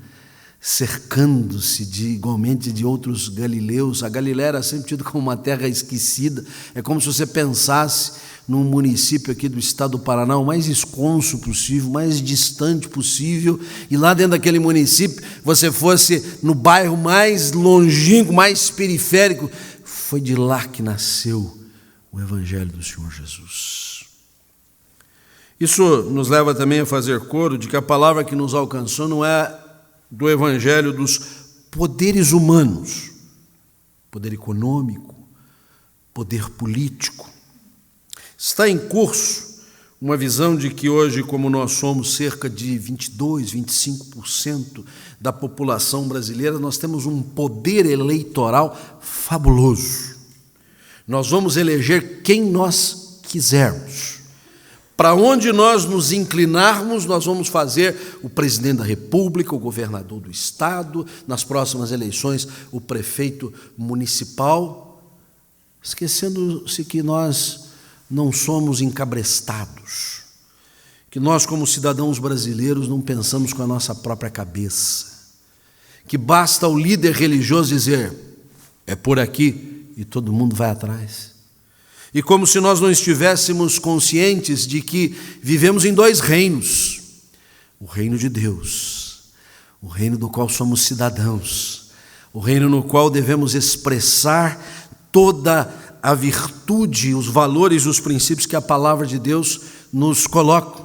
cercando-se igualmente de outros galileus. A Galileia era sempre tida como uma terra esquecida. É como se você pensasse num município aqui do estado do Paraná, o mais esconso possível, o mais distante possível, e lá dentro daquele município você fosse no bairro mais longínquo, mais periférico. Foi de lá que nasceu o Evangelho do Senhor Jesus. Isso nos leva também a fazer coro de que a palavra que nos alcançou não é do Evangelho dos poderes humanos, poder econômico, poder político. Está em curso uma visão de que hoje, como nós somos cerca de 22, 25% da população brasileira, nós temos um poder eleitoral fabuloso. Nós vamos eleger quem nós quisermos. Para onde nós nos inclinarmos, nós vamos fazer o presidente da República, o governador do estado, nas próximas eleições, o prefeito municipal, esquecendo-se que nós não somos encabrestados, que nós, como cidadãos brasileiros, não pensamos com a nossa própria cabeça, que basta o líder religioso dizer, é por aqui, e todo mundo vai atrás. E como se nós não estivéssemos conscientes de que vivemos em dois reinos, o reino de Deus, o reino do qual somos cidadãos, o reino no qual devemos expressar toda a virtude, os valores, os princípios que a palavra de Deus nos coloca.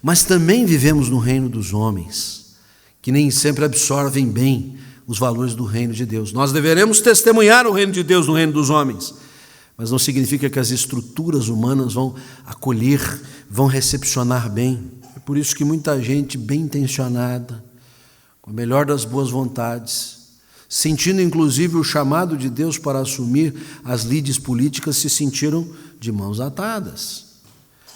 Mas também vivemos no reino dos homens, que nem sempre absorvem bem os valores do reino de Deus. Nós deveremos testemunhar o reino de Deus no reino dos homens, mas não significa que as estruturas humanas vão acolher, vão recepcionar bem. É por isso que muita gente bem intencionada, com a melhor das boas vontades, sentindo inclusive o chamado de Deus para assumir as lides políticas, se sentiram de mãos atadas.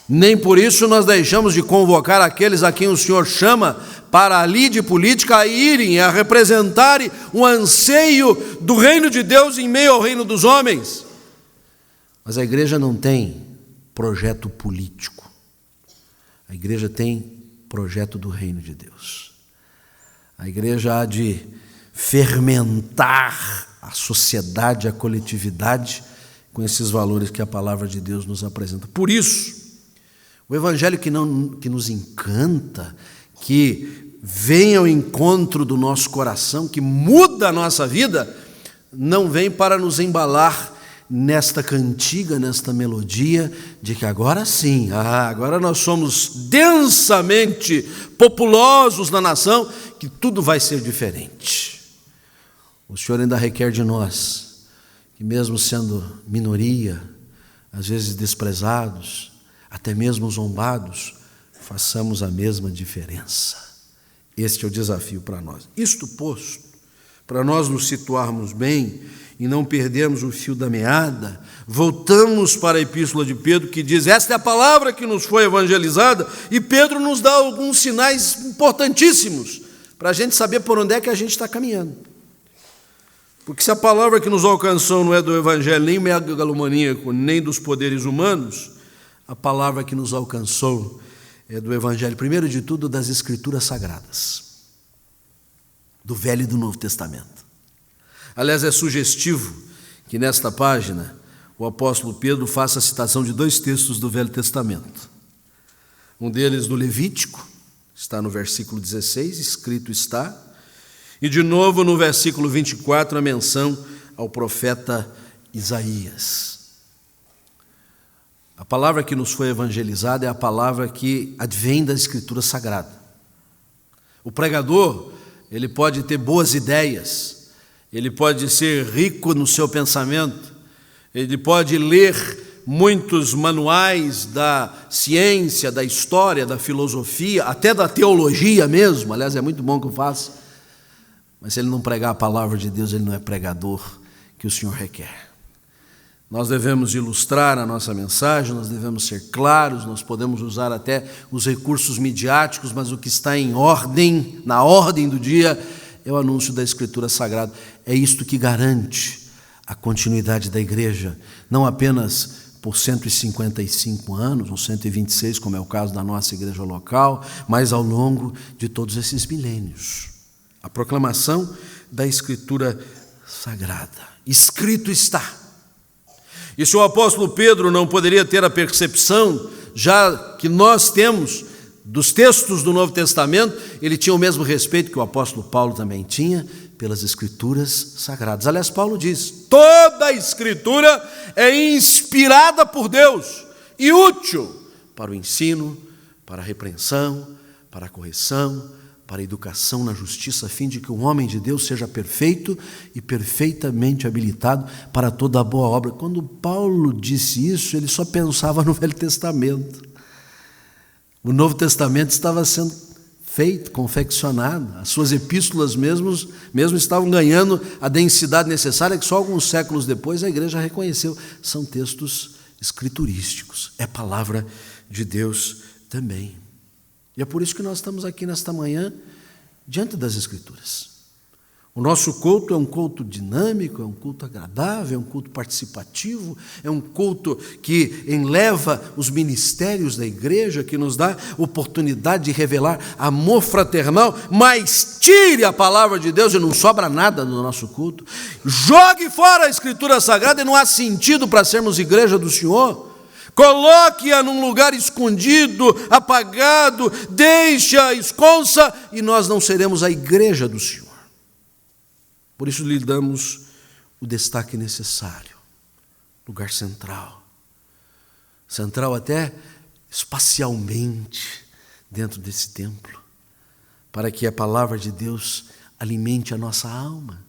Nem por isso nós deixamos de convocar aqueles a quem o Senhor chama para a lide política a irem, a representarem o anseio do reino de Deus em meio ao reino dos homens. Mas a igreja não tem projeto político. A igreja tem projeto do reino de Deus. A igreja há de fermentar a sociedade, a coletividade com esses valores que a palavra de Deus nos apresenta. Por isso, o evangelho que nos encanta, que vem ao encontro do nosso coração, que muda a nossa vida, não vem para nos embalar nesta cantiga, nesta melodia, de que agora sim, agora nós somos densamente populosos na nação, que tudo vai ser diferente. O Senhor ainda requer de nós, que mesmo sendo minoria, às vezes desprezados, até mesmo zombados, façamos a mesma diferença. Este é o desafio para nós. Isto posto, para nós nos situarmos bem e não perdermos o fio da meada, voltamos para a epístola de Pedro, que diz, esta é a palavra que nos foi evangelizada, e Pedro nos dá alguns sinais importantíssimos, para a gente saber por onde é que a gente está caminhando. Porque se a palavra que nos alcançou não é do evangelho nem megalomaníaco, nem dos poderes humanos, a palavra que nos alcançou é do evangelho, primeiro de tudo, das Escrituras Sagradas, do Velho e do Novo Testamento. Aliás, é sugestivo que nesta página o apóstolo Pedro faça a citação de dois textos do Velho Testamento. Um deles do Levítico, está no versículo 16, escrito está, E de novo no versículo 24 a menção ao profeta Isaías. A palavra que nos foi evangelizada é a palavra que advém da Escritura Sagrada. O pregador, ele pode ter boas ideias, ele pode ser rico no seu pensamento, ele pode ler muitos manuais da ciência, da história, da filosofia, até da teologia mesmo, aliás, é muito bom que eu faça, mas se ele não pregar a palavra de Deus, ele não é pregador que o Senhor requer. Nós devemos ilustrar a nossa mensagem, nós devemos ser claros, nós podemos usar até os recursos midiáticos, mas o que está em ordem, na ordem do dia, é o anúncio da Escritura Sagrada. É isto que garante a continuidade da igreja, não apenas por 155 anos, ou 126, como é o caso da nossa igreja local, mas ao longo de todos esses milênios. A proclamação da Escritura Sagrada. Escrito está. E se o apóstolo Pedro não poderia ter a percepção, já que nós temos dos textos do Novo Testamento, ele tinha o mesmo respeito que o apóstolo Paulo também tinha pelas Escrituras Sagradas. Aliás, Paulo diz: toda a Escritura é inspirada por Deus e útil para o ensino, para a repreensão, para a correção, para a educação na justiça, a fim de que o homem de Deus seja perfeito e perfeitamente habilitado para toda a boa obra. Quando Paulo disse isso, ele só pensava no Velho Testamento. O Novo Testamento estava sendo feito, confeccionado. As suas epístolas mesmo estavam ganhando a densidade necessária, que só alguns séculos depois a igreja reconheceu. São textos escriturísticos. É palavra de Deus também. E é por isso que nós estamos aqui nesta manhã, diante das Escrituras. O nosso culto é um culto dinâmico, é um culto agradável, é um culto participativo, é um culto que enleva os ministérios da igreja, que nos dá oportunidade de revelar amor fraternal, mas tire a palavra de Deus e não sobra nada no nosso culto. Jogue fora a Escritura Sagrada e não há sentido para sermos igreja do Senhor. Coloque-a num lugar escondido, apagado, deixe-a esconsa e nós não seremos a igreja do Senhor. Por isso lhe damos o destaque necessário, lugar central. Central até espacialmente dentro desse templo, para que a palavra de Deus alimente a nossa alma,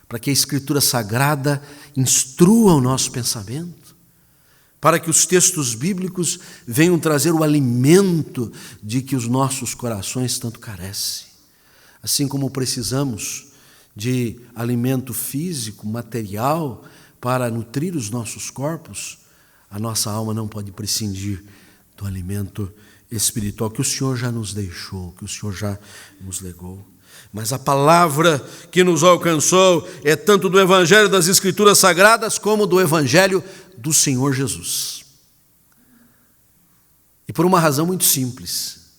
para que a Escritura Sagrada instrua o nosso pensamento, para que os textos bíblicos venham trazer o alimento de que os nossos corações tanto carecem. Assim como precisamos de alimento físico, material, para nutrir os nossos corpos, a nossa alma não pode prescindir do alimento espiritual que o Senhor já nos deixou, que o Senhor já nos legou. Mas a palavra que nos alcançou é tanto do Evangelho das Escrituras Sagradas como do Evangelho do Senhor Jesus. E por uma razão muito simples,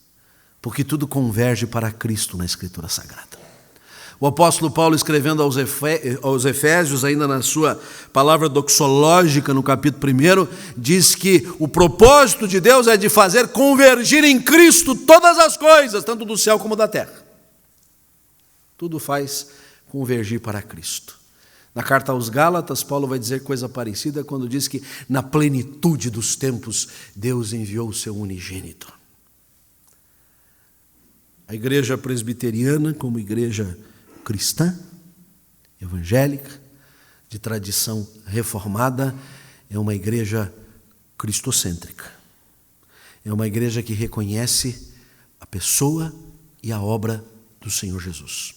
porque tudo converge para Cristo na Escritura Sagrada. O apóstolo Paulo, escrevendo aos Efésios, ainda na sua palavra doxológica, no capítulo 1, diz que o propósito de Deus é de fazer convergir em Cristo todas as coisas, tanto do céu como da terra. Tudo faz convergir para Cristo. Na carta aos Gálatas, Paulo vai dizer coisa parecida quando diz que na plenitude dos tempos Deus enviou o seu unigênito. A igreja presbiteriana, como igreja cristã, evangélica, de tradição reformada, é uma igreja cristocêntrica. É uma igreja que reconhece a pessoa e a obra do Senhor Jesus.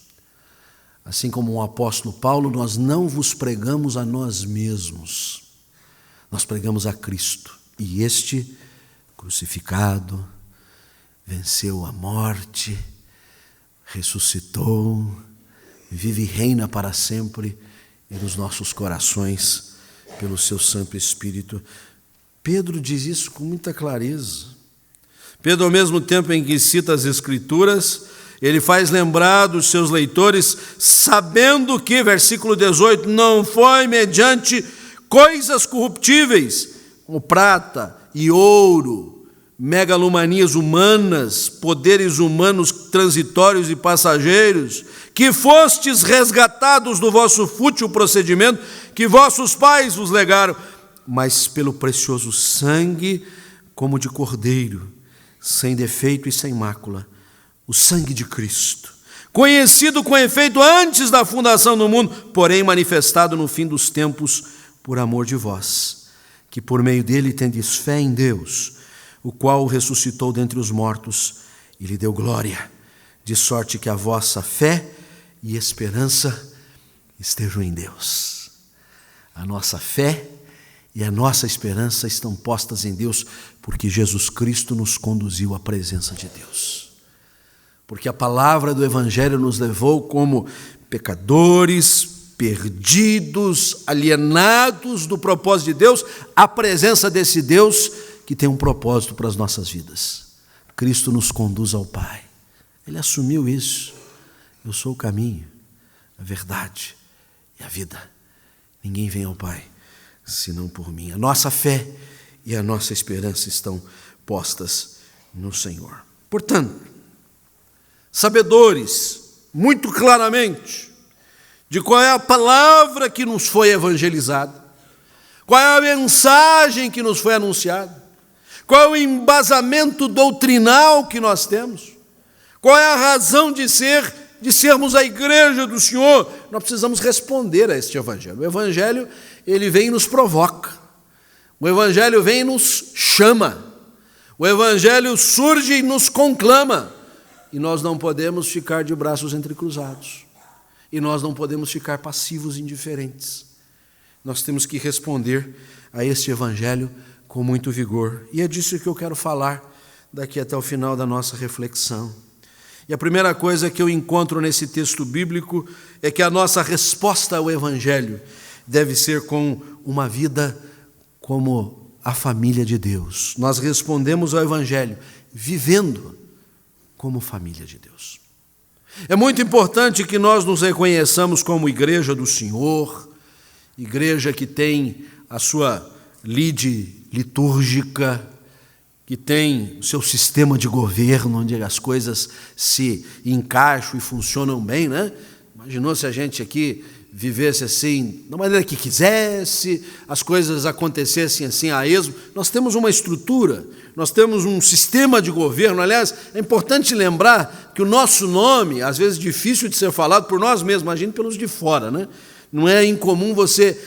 Assim como o apóstolo Paulo, nós não vos pregamos a nós mesmos, nós pregamos a Cristo. E este, crucificado, venceu a morte, ressuscitou, vive e reina para sempre nos nossos corações, pelo seu Santo Espírito. Pedro diz isso com muita clareza. Pedro, ao mesmo tempo em que cita as Escrituras, ele faz lembrar dos seus leitores, sabendo que, versículo 18, não foi mediante coisas corruptíveis, como prata e ouro, megalomanias humanas, poderes humanos transitórios e passageiros, que fostes resgatados do vosso fútil procedimento, que vossos pais vos legaram, mas pelo precioso sangue, como de cordeiro, sem defeito e sem mácula, o sangue de Cristo, conhecido com efeito antes da fundação do mundo, porém manifestado no fim dos tempos por amor de vós, que por meio dele tendes fé em Deus, o qual o ressuscitou dentre os mortos e lhe deu glória, de sorte que a vossa fé e esperança estejam em Deus. A nossa fé e a nossa esperança estão postas em Deus, porque Jesus Cristo nos conduziu à presença de Deus. Porque a palavra do Evangelho nos levou como pecadores, perdidos, alienados do propósito de Deus, à presença desse Deus que tem um propósito para as nossas vidas. Cristo nos conduz ao Pai. Ele assumiu isso. Eu sou o caminho, a verdade e a vida. Ninguém vem ao Pai senão por mim. A nossa fé e a nossa esperança estão postas no Senhor. Portanto, sabedores muito claramente de qual é a palavra que nos foi evangelizada, qual é a mensagem que nos foi anunciada, qual é o embasamento doutrinal que nós temos, qual é a razão de sermos a igreja do Senhor, nós precisamos responder a este Evangelho. O Evangelho, ele vem e nos provoca. O Evangelho vem e nos chama. O Evangelho surge e nos conclama. E nós não podemos ficar de braços entrecruzados. E nós não podemos ficar passivos e indiferentes. Nós temos que responder a este Evangelho com muito vigor. E é disso que eu quero falar daqui até o final da nossa reflexão. E a primeira coisa que eu encontro nesse texto bíblico é que a nossa resposta ao Evangelho deve ser com uma vida como a família de Deus. Nós respondemos ao Evangelho vivendo como família de Deus. É muito importante que nós nos reconheçamos como igreja do Senhor, igreja que tem a sua lide litúrgica, que tem o seu sistema de governo, onde as coisas se encaixam e funcionam bem, né? Imaginou se a gente aqui vivesse assim, da maneira que quisesse, as coisas acontecessem assim a esmo. Nós temos uma estrutura, nós temos um sistema de governo. Aliás, é importante lembrar que o nosso nome, às vezes difícil de ser falado por nós mesmos, imagine pelos de fora, né? Não é incomum você,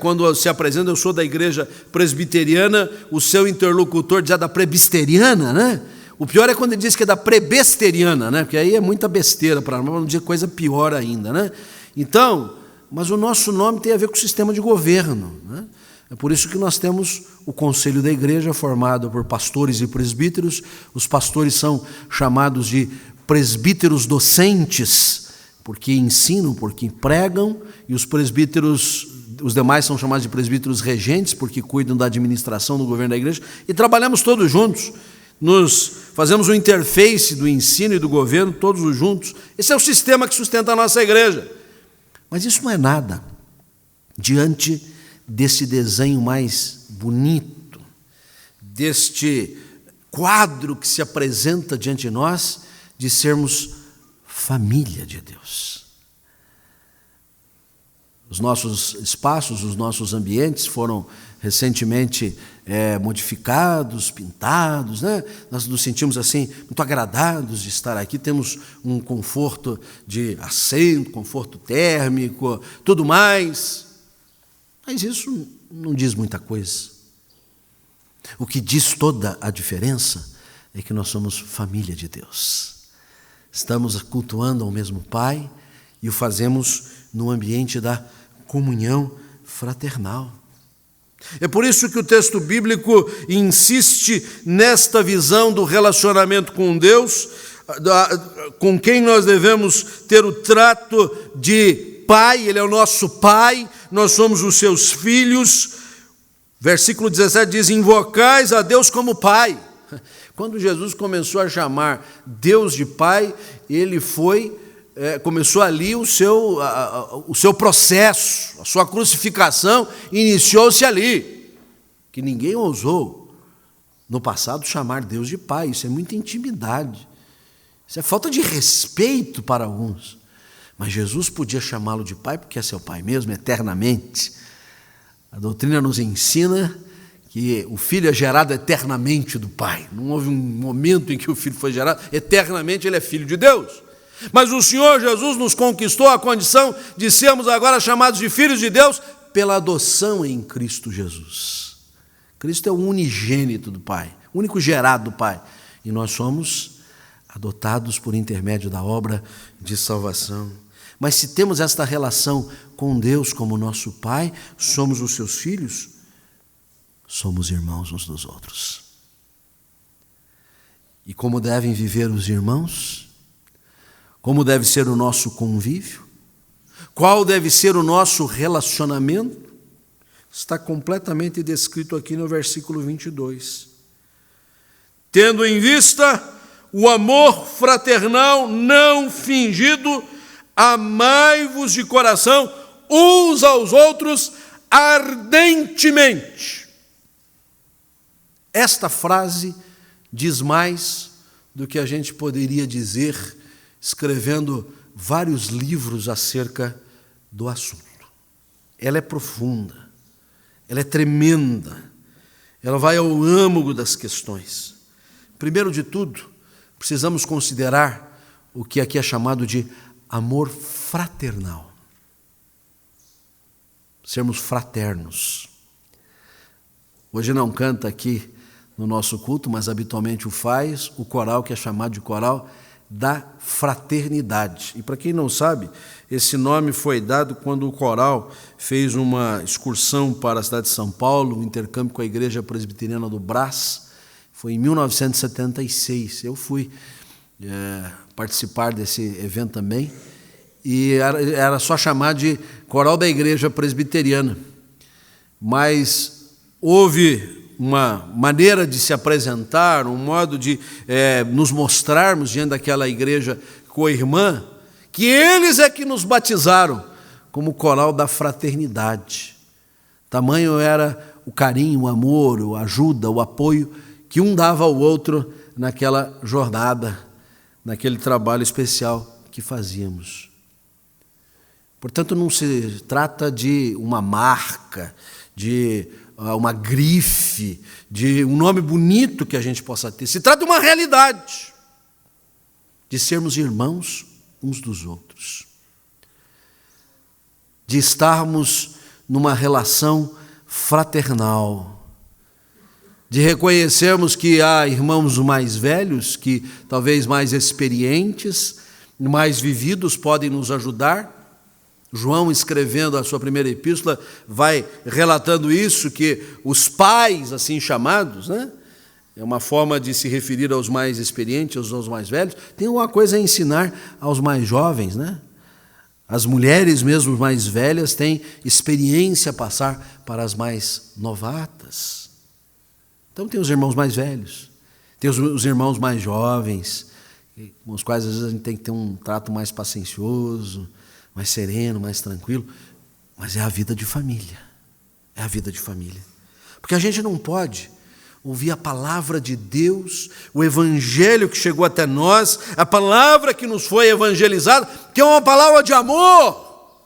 quando se apresenta, eu sou da igreja presbiteriana, o seu interlocutor diz da prebisteriana, né? O pior é quando ele diz que é da prebesteriana, né? Porque aí é muita besteira para nós, não dizer coisa pior ainda, né? Então, mas o nosso nome tem a ver com o sistema de governo, né? É por isso que nós temos o conselho da igreja formado por pastores e presbíteros. Os pastores são chamados de presbíteros docentes, porque ensinam, porque pregam, e os presbíteros, os demais são chamados de presbíteros regentes, porque cuidam da administração do governo da igreja, e trabalhamos todos juntos, fazemos um interface do ensino e do governo, todos juntos. Esse é o sistema que sustenta a nossa igreja. Mas isso não é nada diante desse desenho mais bonito, deste quadro que se apresenta diante de nós, de sermos família de Deus. Os nossos espaços, os nossos ambientes foram recentemente modificados, pintados, né? Nós nos sentimos assim muito agradados de estar aqui. Temos um conforto de assento, conforto térmico, tudo mais. Mas isso não diz muita coisa. O que diz toda a diferença é que nós somos família de Deus. Estamos cultuando ao mesmo Pai e o fazemos no ambiente da comunhão fraternal. É por isso que o texto bíblico insiste nesta visão do relacionamento com Deus, com quem nós devemos ter o trato de Pai. Ele é o nosso Pai, nós somos os seus filhos. Versículo 17 diz: invocais a Deus como Pai. Quando Jesus começou a chamar Deus de Pai, ele começou ali o seu processo, a sua crucificação iniciou-se ali, que ninguém ousou no passado, chamar Deus de Pai. Isso é muita intimidade. Isso é falta de respeito para alguns. Mas Jesus podia chamá-lo de Pai porque é seu Pai mesmo, eternamente. A doutrina nos ensina que o Filho é gerado eternamente do Pai. Não houve um momento em que o Filho foi gerado, eternamente ele é Filho de Deus. Mas o Senhor Jesus nos conquistou a condição de sermos agora chamados de filhos de Deus pela adoção em Cristo Jesus. Cristo é o unigênito do Pai, o único gerado do Pai. E nós somos adotados por intermédio da obra de salvação. Mas se temos esta relação com Deus como nosso Pai, somos os seus filhos, somos irmãos uns dos outros. E como devem viver os irmãos? Como deve ser o nosso convívio? Qual deve ser o nosso relacionamento? Está completamente descrito aqui no versículo 22. Tendo em vista o amor fraternal não fingido, amai-vos de coração uns aos outros ardentemente. Esta frase diz mais do que a gente poderia dizer escrevendo vários livros acerca do assunto. Ela é profunda, ela é tremenda, ela vai ao âmago das questões. Primeiro de tudo, precisamos considerar o que aqui é chamado de amor fraternal. Sermos fraternos. Hoje não canta aqui no nosso culto, mas habitualmente o faz, o coral que é chamado de coral da fraternidade. E para quem não sabe, esse nome foi dado quando o coral fez uma excursão para a cidade de São Paulo, um intercâmbio com a Igreja Presbiteriana do Brás. Foi em 1976. Eu fui participar desse evento também, e era só chamar de coral da Igreja Presbiteriana. Mas houve uma maneira de se apresentar, um modo de nos mostrarmos diante daquela igreja co-irmã, que eles é que nos batizaram como coral da fraternidade. Tamanho era o carinho, o amor, a ajuda, o apoio que um dava ao outro naquela jornada, naquele trabalho especial que fazíamos. Portanto, não se trata de uma marca, de uma grife, de um nome bonito que a gente possa ter. Se trata de uma realidade, de sermos irmãos uns dos outros, de estarmos numa relação fraternal, de reconhecermos que há irmãos mais velhos, que talvez mais experientes, mais vividos, podem nos ajudar. João, escrevendo a sua primeira epístola, vai relatando isso, que os pais, assim chamados, né, é uma forma de se referir aos mais experientes, aos mais velhos, tem uma coisa a ensinar aos mais jovens, né? As mulheres mesmo mais velhas têm experiência a passar para as mais novatas. Então tem os irmãos mais velhos, tem os irmãos mais jovens, com os quais às vezes a gente tem que ter um trato mais paciencioso, mais sereno, mais tranquilo, mas é a vida de família, é a vida de família. Porque a gente não pode ouvir a palavra de Deus, o evangelho que chegou até nós, a palavra que nos foi evangelizada, que é uma palavra de amor,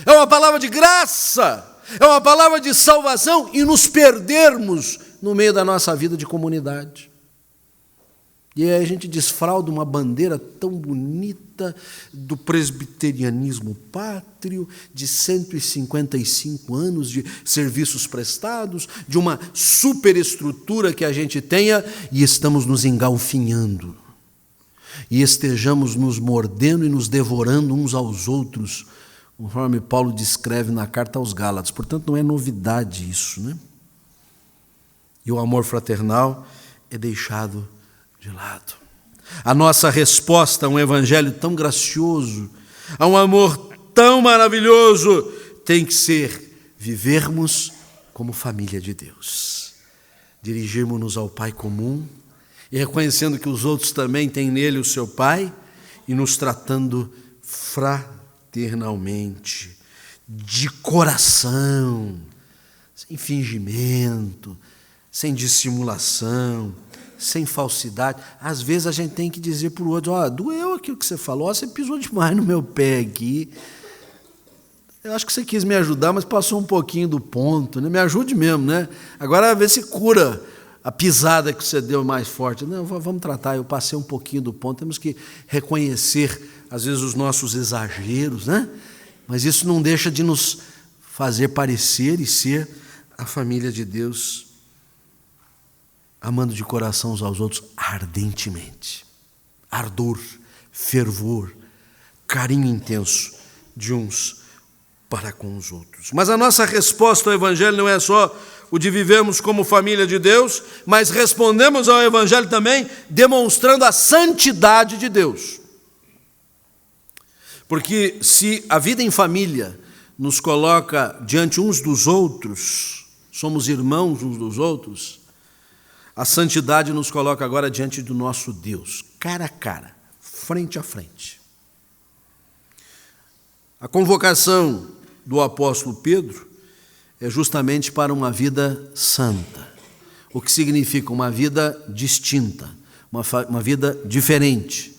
é uma palavra de graça, é uma palavra de salvação, e nos perdermos no meio da nossa vida de comunidade. E aí a gente desfralda uma bandeira tão bonita do presbiterianismo pátrio, de 155 anos de serviços prestados, de uma superestrutura que a gente tenha, e estamos nos engalfinhando. E estejamos nos mordendo e nos devorando uns aos outros, conforme Paulo descreve na carta aos Gálatas. Portanto, não é novidade isso, né? E o amor fraternal é deixado de lado. A nossa resposta a um evangelho tão gracioso, a um amor tão maravilhoso, tem que ser vivermos como família de Deus, dirigirmos-nos ao Pai comum e reconhecendo que os outros também têm nele o seu Pai e nos tratando fraternalmente, de coração, sem fingimento, sem dissimulação, sem falsidade. Às vezes a gente tem que dizer para o outro: ó, doeu aquilo que você falou, você pisou demais no meu pé aqui. Eu acho que você quis me ajudar, mas passou um pouquinho do ponto, né? Me ajude mesmo, né? Agora vê se cura a pisada que você deu mais forte. Não, vamos tratar, eu passei um pouquinho do ponto. Temos que reconhecer, às vezes, os nossos exageros, né? Mas isso não deixa de nos fazer parecer e ser a família de Deus, amando de coração uns aos outros ardentemente. Ardor, fervor, carinho intenso de uns para com os outros. Mas a nossa resposta ao Evangelho não é só o de vivermos como família de Deus, mas respondemos ao Evangelho também demonstrando a santidade de Deus. Porque se a vida em família nos coloca diante uns dos outros, somos irmãos uns dos outros, a santidade nos coloca agora diante do nosso Deus, cara a cara, frente a frente. A convocação do apóstolo Pedro é justamente para uma vida santa, o que significa uma vida distinta, uma vida diferente,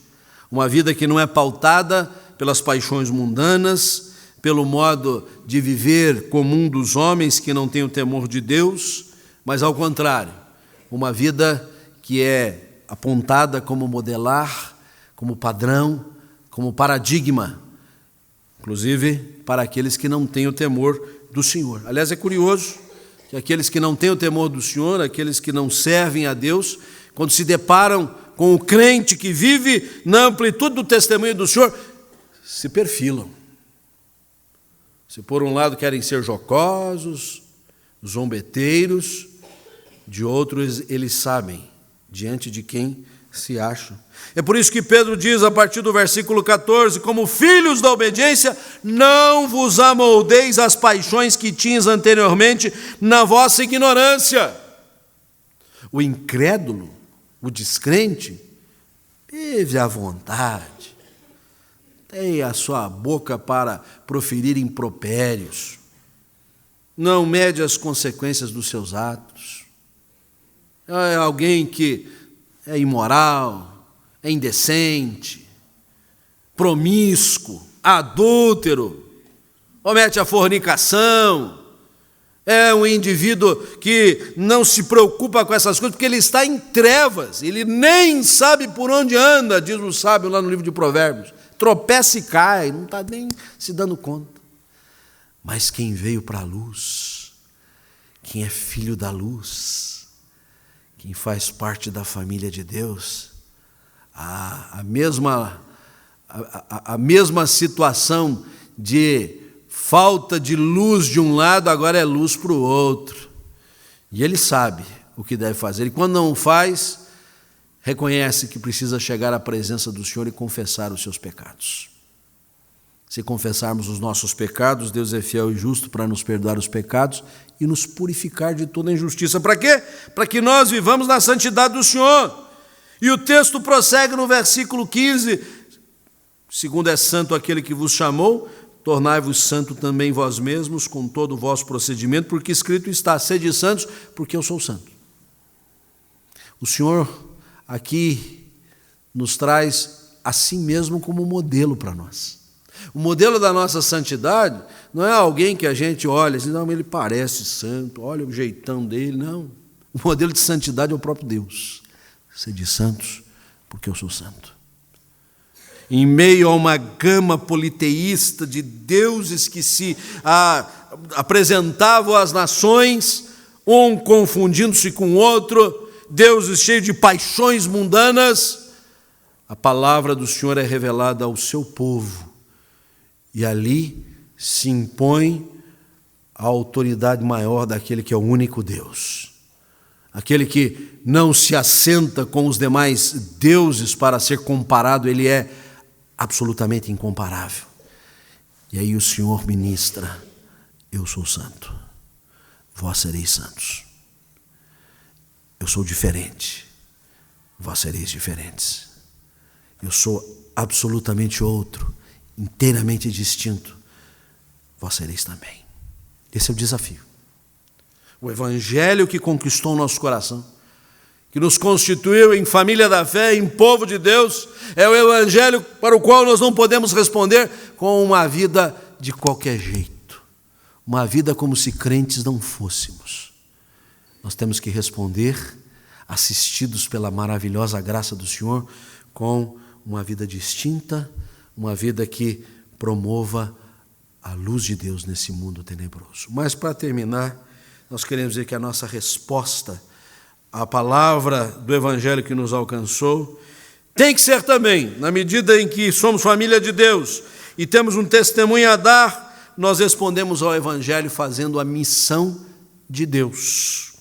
uma vida que não é pautada pelas paixões mundanas, pelo modo de viver comum dos homens que não têm o temor de Deus, mas ao contrário, uma vida que é apontada como modelar, como padrão, como paradigma, inclusive para aqueles que não têm o temor do Senhor. Aliás, é curioso que aqueles que não têm o temor do Senhor, aqueles que não servem a Deus, quando se deparam com o crente que vive na amplitude do testemunho do Senhor, se perfilam. Se por um lado querem ser jocosos, zombeteiros, de outros eles sabem diante de quem se acham. É por isso que Pedro diz a partir do versículo 14: como filhos da obediência, não vos amoldeis às paixões que tinhas anteriormente na vossa ignorância. O incrédulo, o descrente, vive à vontade, tem a sua boca para proferir impropérios, não mede as consequências dos seus atos. É alguém que é imoral, é indecente, promíscuo, adúltero, comete a fornicação, é um indivíduo que não se preocupa com essas coisas, porque ele está em trevas, ele nem sabe por onde anda, diz o sábio lá no livro de Provérbios, tropeça e cai, não está nem se dando conta. Mas quem veio para a luz, quem é filho da luz, quem faz parte da família de Deus, a mesma situação de falta de luz de um lado, agora é luz para o outro. E ele sabe o que deve fazer. E quando não faz, reconhece que precisa chegar à presença do Senhor e confessar os seus pecados. Se confessarmos os nossos pecados, Deus é fiel e justo para nos perdoar os pecados e nos purificar de toda injustiça. Para quê? Para que nós vivamos na santidade do Senhor. E o texto prossegue no versículo 15: segundo é santo aquele que vos chamou, tornai-vos santo também vós mesmos com todo o vosso procedimento, porque escrito está: sede santos, porque eu sou santo. O Senhor aqui nos traz a si mesmo como modelo para nós. O modelo da nossa santidade não é alguém que a gente olha assim, não, ele parece santo, olha o jeitão dele, não. O modelo de santidade é o próprio Deus. Sede santos, porque eu sou santo. Em meio a uma gama politeísta de deuses que se apresentavam às nações, um confundindo-se com o outro, deuses cheios de paixões mundanas, a palavra do Senhor é revelada ao seu povo. E ali se impõe a autoridade maior daquele que é o único Deus. Aquele que não se assenta com os demais deuses para ser comparado, ele é absolutamente incomparável. E aí o Senhor ministra: eu sou santo, vós sereis santos. Eu sou diferente, vós sereis diferentes. Eu sou absolutamente outro, inteiramente distinto, vós sereis também. Esse é o desafio. O Evangelho que conquistou o nosso coração, que nos constituiu em família da fé, em povo de Deus, é o Evangelho para o qual nós não podemos responder com uma vida de qualquer jeito, uma vida como se crentes não fôssemos. Nós temos que responder, assistidos pela maravilhosa graça do Senhor, com uma vida distinta, uma vida que promova a luz de Deus nesse mundo tenebroso. Mas, para terminar, nós queremos dizer que a nossa resposta à palavra do Evangelho que nos alcançou tem que ser também, na medida em que somos família de Deus e temos um testemunho a dar, nós respondemos ao Evangelho fazendo a missão de Deus.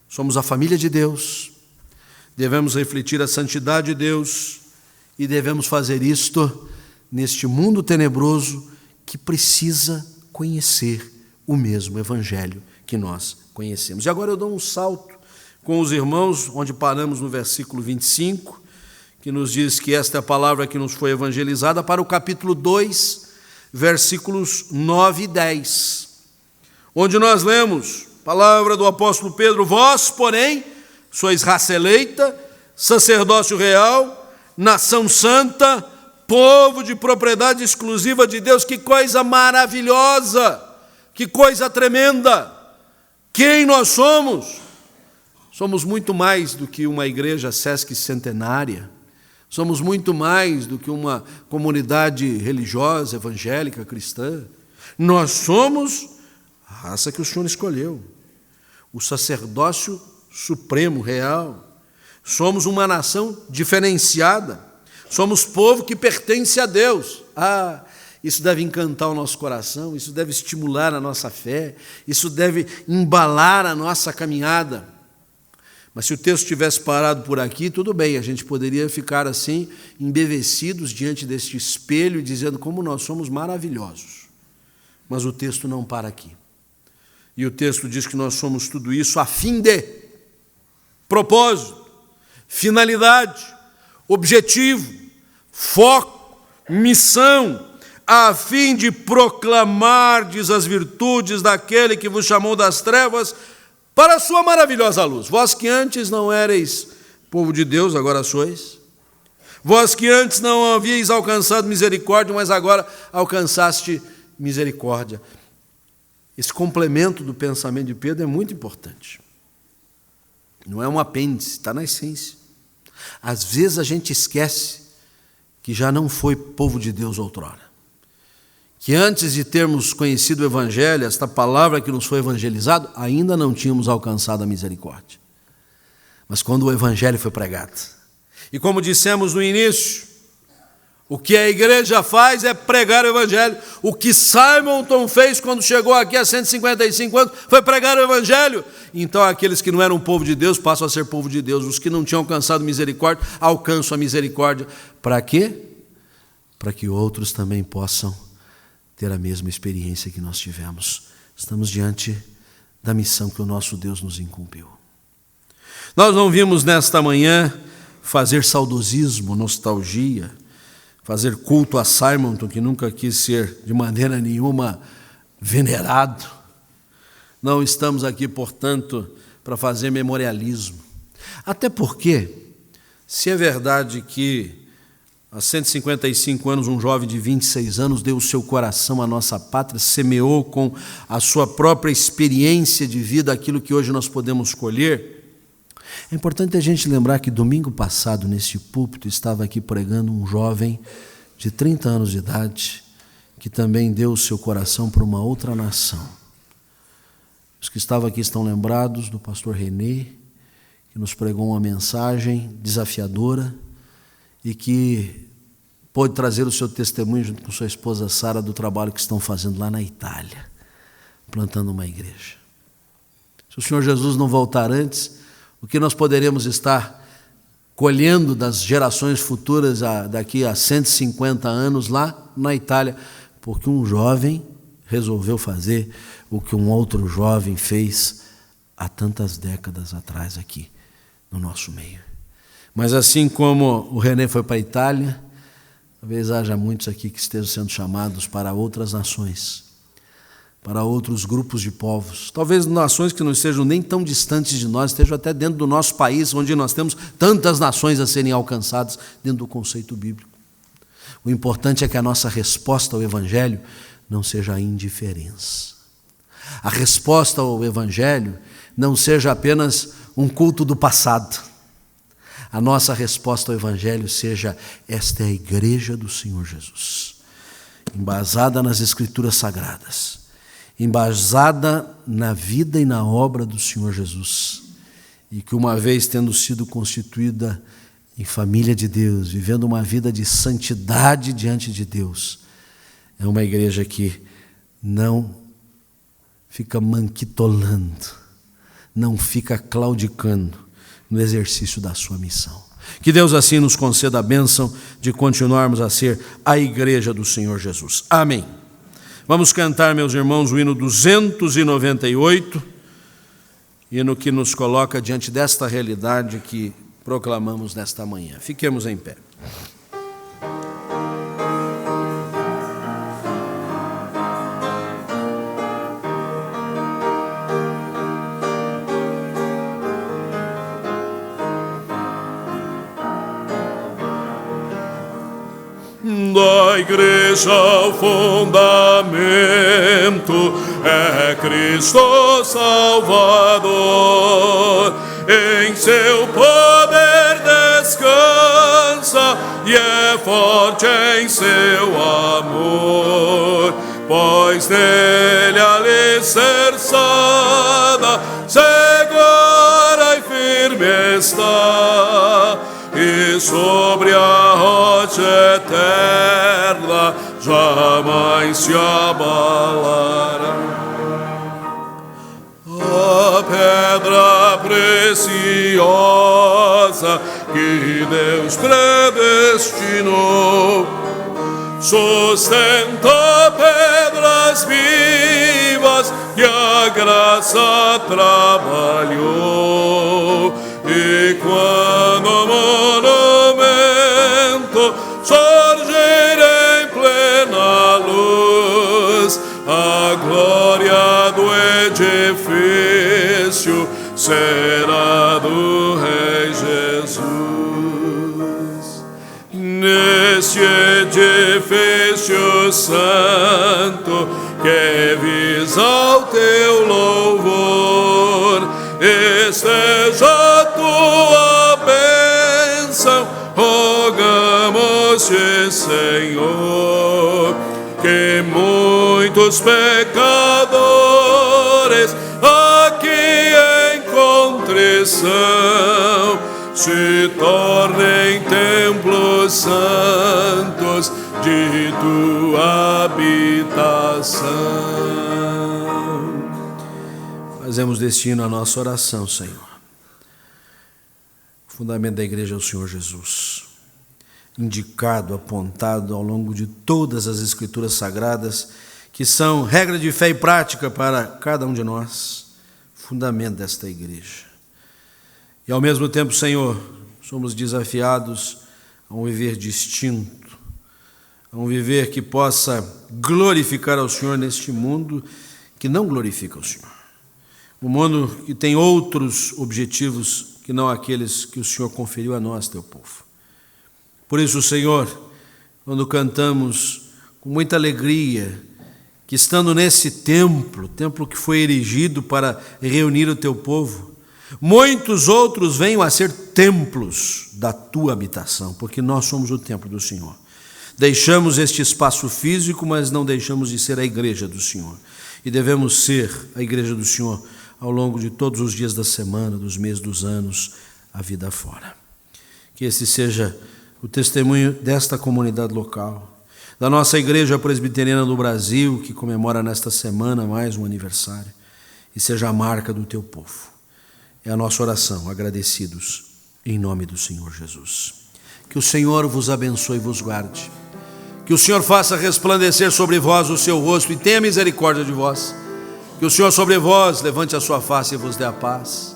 Somos a família de Deus, devemos refletir a santidade de Deus e devemos fazer isto neste mundo tenebroso que precisa conhecer o mesmo Evangelho que nós conhecemos. E agora eu dou um salto com os irmãos, onde paramos no versículo 25, que nos diz que esta é a palavra que nos foi evangelizada, para o capítulo 2, versículos 9 e 10, onde nós lemos, palavra do apóstolo Pedro: vós, porém, sois raça eleita, sacerdócio real, nação santa, povo de propriedade exclusiva de Deus. Que coisa maravilhosa! Que coisa tremenda! Quem nós somos? Somos muito mais do que uma igreja Sesc centenária, somos muito mais do que uma comunidade religiosa, evangélica, cristã. Nós somos a raça que o Senhor escolheu, o sacerdócio supremo, real. Somos uma nação diferenciada, somos povo que pertence a Deus. Isso deve encantar o nosso coração, isso deve estimular a nossa fé, isso deve embalar a nossa caminhada. Mas se o texto tivesse parado por aqui, tudo bem, a gente poderia ficar assim, embevecidos diante deste espelho, dizendo como nós somos maravilhosos. Mas o texto não para aqui. E o texto diz que nós somos tudo isso a fim de propósito, finalidade, objetivo, foco, missão, a fim de proclamardes as virtudes daquele que vos chamou das trevas para a sua maravilhosa luz. Vós que antes não erais povo de Deus, agora sois. Vós que antes não havíeis alcançado misericórdia, mas agora alcançaste misericórdia. Esse complemento do pensamento de Pedro é muito importante. Não é um apêndice, está na essência. Às vezes a gente esquece que já não foi povo de Deus outrora. Que antes de termos conhecido o Evangelho, esta palavra que nos foi evangelizado, ainda não tínhamos alcançado a misericórdia. Mas quando o Evangelho foi pregado, e como dissemos no início, o que a igreja faz é pregar o Evangelho. O que Simonton fez quando chegou aqui há 155 anos foi pregar o Evangelho. Então aqueles que não eram povo de Deus passam a ser povo de Deus. Os que não tinham alcançado misericórdia, alcançam a misericórdia. Para quê? Para que outros também possam ter a mesma experiência que nós tivemos. Estamos diante da missão que o nosso Deus nos incumbiu. Nós não vimos nesta manhã fazer saudosismo, nostalgia, fazer culto a Simonton, que nunca quis ser de maneira nenhuma venerado. Não estamos aqui, portanto, para fazer memorialismo. Até porque, se é verdade que há 155 anos, um jovem de 26 anos deu o seu coração à nossa pátria, semeou com a sua própria experiência de vida aquilo que hoje nós podemos colher. É importante a gente lembrar que domingo passado, neste púlpito, estava aqui pregando um jovem de 30 anos de idade, que também deu o seu coração para uma outra nação. Os que estavam aqui estão lembrados do pastor René, que nos pregou uma mensagem desafiadora, e que pôde trazer o seu testemunho junto com sua esposa Sara do trabalho que estão fazendo lá na Itália, plantando uma igreja. Se o Senhor Jesus não voltar antes, o que nós poderemos estar colhendo das gerações futuras daqui a 150 anos lá na Itália, porque um jovem resolveu fazer o que um outro jovem fez há tantas décadas atrás aqui no nosso meio. Mas assim como o René foi para a Itália, talvez haja muitos aqui que estejam sendo chamados para outras nações, para outros grupos de povos, talvez nações que não estejam nem tão distantes de nós, estejam até dentro do nosso país, onde nós temos tantas nações a serem alcançadas dentro do conceito bíblico. O importante é que a nossa resposta ao Evangelho não seja a indiferença. A resposta ao Evangelho não seja apenas um culto do passado. A nossa resposta ao Evangelho seja: esta é a igreja do Senhor Jesus, embasada nas Escrituras Sagradas, embasada na vida e na obra do Senhor Jesus, e que uma vez tendo sido constituída em família de Deus, vivendo uma vida de santidade diante de Deus, é uma igreja que não fica manquitolando, não fica claudicando no exercício da sua missão. Que Deus assim nos conceda a bênção de continuarmos a ser a igreja do Senhor Jesus. Amém. Vamos cantar, meus irmãos, o hino 298, hino que nos coloca diante desta realidade que proclamamos nesta manhã. Fiquemos em pé. Da igreja o fundamento é Cristo Salvador, em seu poder descansa e é forte em seu amor, pois nele alicerçada, segura e firme está, e sobre a rocha eterna jamais se abalará. A pedra preciosa que Deus predestinou sustenta pedras vivas que a graça trabalhou, e quando o monumento surgir em plena luz, a glória do edifício será do Rei Jesus. Neste edifício santo que visa o teu louvor, esteja a tua bênção, rogamos-te, Senhor, que muitos pecadores aqui em contrição se tornem templos santos de tua habitação. Fazemos destino a nossa oração, Senhor. O fundamento da igreja é o Senhor Jesus, indicado, apontado ao longo de todas as Escrituras Sagradas, que são regra de fé e prática para cada um de nós, fundamento desta igreja. E ao mesmo tempo, Senhor, somos desafiados a um viver distinto, a um viver que possa glorificar ao Senhor neste mundo que não glorifica o Senhor. Um mundo que tem outros objetivos que não aqueles que o Senhor conferiu a nós, teu povo. Por isso, Senhor, quando cantamos com muita alegria, que estando nesse templo que foi erigido para reunir o teu povo, muitos outros venham a ser templos da tua habitação, porque nós somos o templo do Senhor. Deixamos este espaço físico, mas não deixamos de ser a igreja do Senhor. E devemos ser a igreja do Senhor ao longo de todos os dias da semana, dos meses, dos anos, a vida fora. Que esse seja o testemunho desta comunidade local, da nossa igreja presbiteriana do Brasil, que comemora nesta semana mais um aniversário, e seja a marca do teu povo. É a nossa oração, agradecidos, em nome do Senhor Jesus. Que o Senhor vos abençoe e vos guarde. Que o Senhor faça resplandecer sobre vós o seu rosto e tenha misericórdia de vós. Que o Senhor sobre vós levante a sua face e vos dê a paz.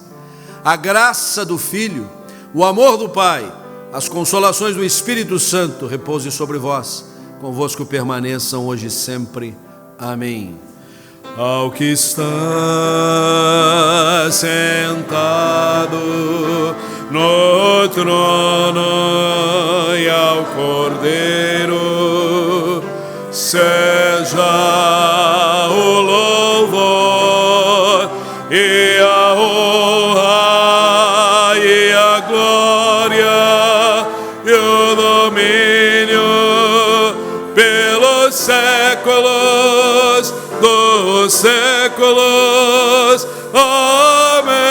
A graça do Filho, o amor do Pai, as consolações do Espírito Santo repouse sobre vós, convosco permaneçam hoje e sempre. Amém. ao que está sentado no trono e ao Cordeiro seja o louvor e a honra e a glória e o domínio pelos séculos dos séculos. Amém.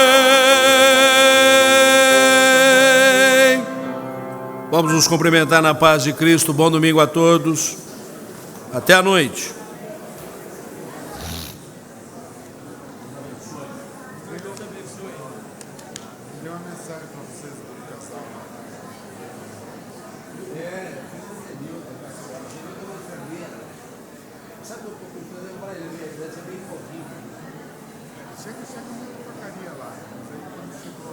Vamos nos cumprimentar na paz de Cristo. Bom domingo a todos. Até a noite. Chega uma porcaria lá, mas aí quando chegou